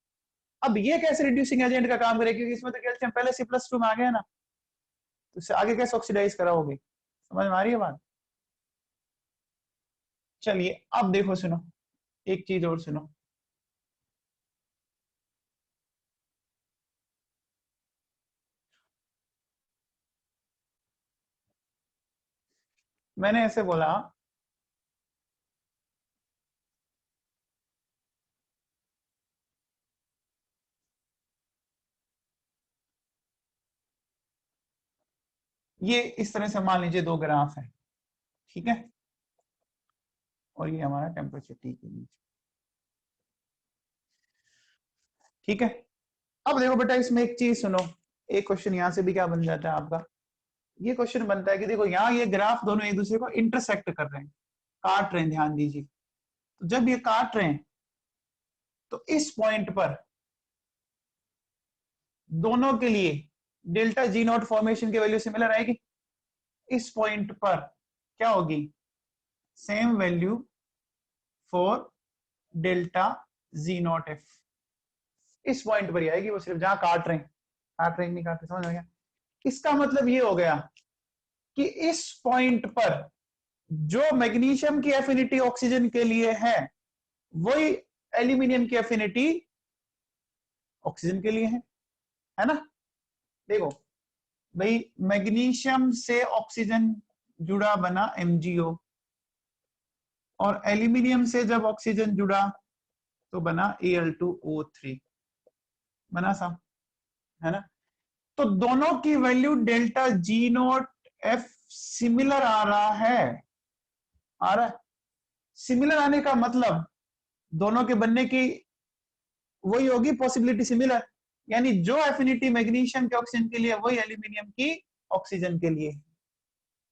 अब ये कैसे रिड्यूसिंग एजेंट का काम करेगा, क्योंकि इसमें तो कैल्शियम पहले से +2 में आ गया ना, तो इससे आगे कैसे ऑक्सीडाइज कराओगे, समझ में आ रही है बात। चलिए अब देखो, सुनो एक चीज और सुनो। मैंने ऐसे बोला, ये इस तरह से मान लीजिए 2 ग्राफ है, ठीक है, और ये हमारा टेम्परेचर टी के बीच, ठीक है। अब देखो बेटा, इसमें एक चीज सुनो, एक क्वेश्चन यहां से भी क्या बन जाता है आपका, ये क्वेश्चन बनता है कि देखो यहाँ ये ग्राफ दोनों एक दूसरे को इंटरसेक्ट कर रहे हैं, काट रहे हैं, ध्यान दीजिए। तो जब ये काट रहे हैं तो इस पॉइंट पर दोनों के लिए डेल्टा जी नॉट फॉर्मेशन की वैल्यू सिमिलर आएगी। इस पॉइंट पर क्या होगी, same value for delta G not F. इस पॉइंट पर ही आएगी, वो सिर्फ जहां काट रहे हैं, काट रहे हैं नहीं काट रहे, समझ आ गया। इसका मतलब ये हो गया कि इस पॉइंट पर जो मैग्नीशियम की एफिनिटी ऑक्सीजन के लिए है, वही एल्यूमिनियम की एफिनिटी ऑक्सीजन के लिए है ना। देखो भाई, मैग्नीशियम से ऑक्सीजन जुड़ा बना MgO, और एल्यूमिनियम से जब ऑक्सीजन जुड़ा तो बना Al2O3, बना सा, है ना। तो दोनों की value delta G not F similar आ रहा है, आ रहा है। सिमिलर आने का मतलब दोनों के बनने की वही होगी पॉसिबिलिटी सिमिलर, यानी जो एफिनिटी मैग्नीशियम के ऑक्सीजन के लिए वही एल्यूमिनियम की ऑक्सीजन के लिए।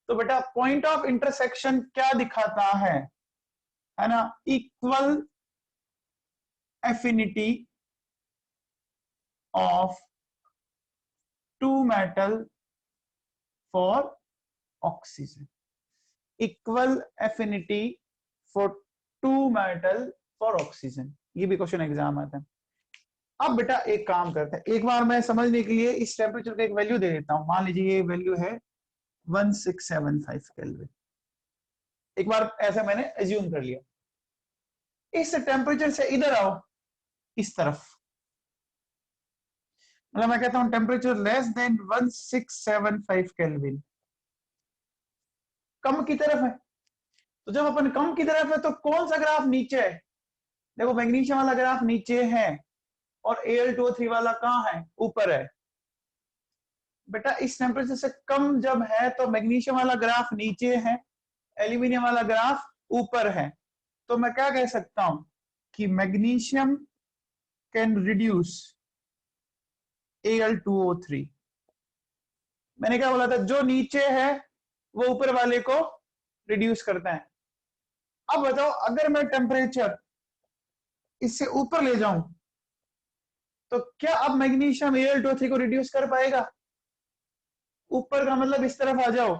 तो बेटा पॉइंट ऑफ इंटरसेक्शन क्या दिखाता है ना, equal affinity of two metal for oxygen, equal affinity for two metal for oxygen. ये भी क्वेश्चन एग्जाम आता है। अब बेटा एक काम करते हैं, एक बार मैं समझने के लिए इस टेम्परेचर का एक वैल्यू दे देता हूं। मान लीजिए ये वैल्यू है 1675 केल्विन, एक बार ऐसा मैंने एज्यूम कर लिया। इस टेम्परेचर से इधर आओ, इस तरफ, मतलब मैं कहता हूं टेम्परेचर लेस देन 1675 केल्विन, कम की तरफ है। तो जब अपन कम की तरफ है तो कौन सा ग्राफ नीचे है, देखो मैग्नीशियम वाला ग्राफ नीचे है, और Al2O3 वाला कहां है, ऊपर है। बेटा इस टेम्परेचर से कम जब है तो मैग्नीशियम वाला ग्राफ नीचे है, एल्यूमिनियम वाला ग्राफ ऊपर है। तो मैं क्या कह सकता हूं कि मैग्नीशियम कैन रिड्यूस Al2O3। मैंने क्या बोला था, जो नीचे है वो ऊपर वाले को रिड्यूस करता है। अब बताओ अगर मैं टेम्परेचर इससे ऊपर ले जाऊं तो क्या अब मैग्नीशियम Al2O3 को रिड्यूस कर पाएगा, ऊपर का मतलब इस तरफ आ जाओ,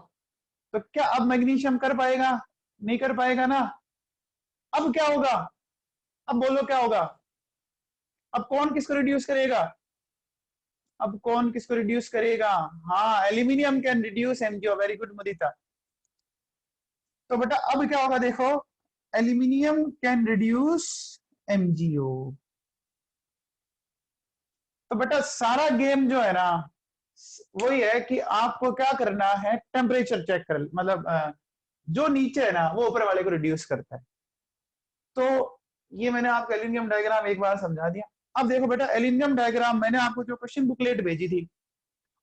तो क्या अब मैग्नीशियम कर पाएगा, नहीं कर पाएगा ना। अब क्या होगा, अब बोलो क्या होगा, अब कौन किसको रिड्यूस करेगा, अब कौन किसको रिड्यूस करेगा, हाँ aluminium can reduce MgO, very good Mudita. तो बेटा अब क्या होगा देखो, एल्यूमिनियम कैन रिड्यूस MgO। तो बेटा सारा गेम जो है ना वही है कि आपको क्या करना है, टेम्परेचर चेक कर, मतलब जो नीचे है ना वो ऊपर वाले को रिड्यूस करता है। तो ये मैंने आपको एलिनियम डायग्राम एक बार समझा दिया। अब देखो बेटा एलिनियम डायग्राम मैंने आपको जो क्वेश्चन बुकलेट भेजी थी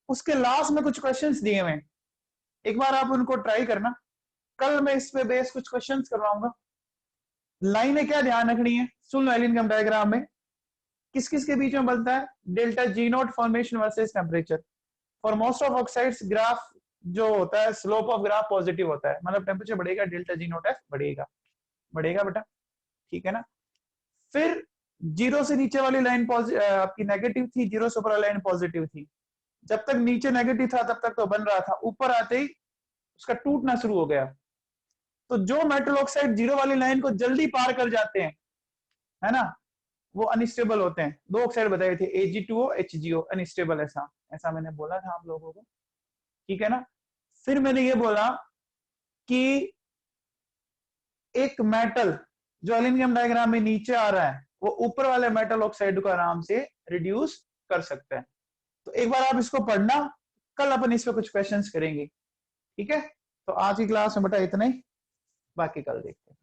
उसके लास्ट में कुछ क्वेश्चंस दिए हुए, एक बार आप उनको ट्राई करना। कल मैं इस पे बेस कुछ क्वेश्चंस करवाऊंगा। लाइनें क्या ध्यान रखनी है, सुन लो। एलिनियम डायग्राम में किस किस के बीच में बनता है, delta ji note formation versus temperature. For most of oxides graph जो होता है स्लोप ऑफ ग्राफ पॉजिटिव होता है, मतलब टेम्परेचर बढ़ेगा डेल्टा जी नोट एफ बढ़ेगा, बढ़ेगा बेटा, ठीक है ना। फिर जीरो से नीचे वाली लाइन आपकी नेगेटिव थी, जीरो से ऊपर वाली लाइन पॉजिटिव थी। जब तक नीचे नेगेटिव था तब तक तो बन रहा था, ऊपर आते ही उसका टूटना शुरू हो गया। तो जो मेटल ऑक्साइड जीरो वाली लाइन को जल्दी पार कर जाते हैं, है ना, वो अनस्टेबल होते हैं। दो ऑक्साइड बताए थे, Ag2O HgO, अनस्टेबल। ऐसा ऐसा मैंने बोला था आप लोगों को, ठीक है ना। फिर मैंने ये बोला कि एक मेटल जो एल्यूमिनियम डायग्राम में नीचे आ रहा है वो ऊपर वाले मेटल ऑक्साइड को आराम से रिड्यूस कर सकते हैं। तो एक बार आप इसको पढ़ना, कल अपन इस पे कुछ क्वेश्चंस करेंगे, ठीक है। तो आज की क्लास में बेटा इतना ही, बाकी कल देखते हैं।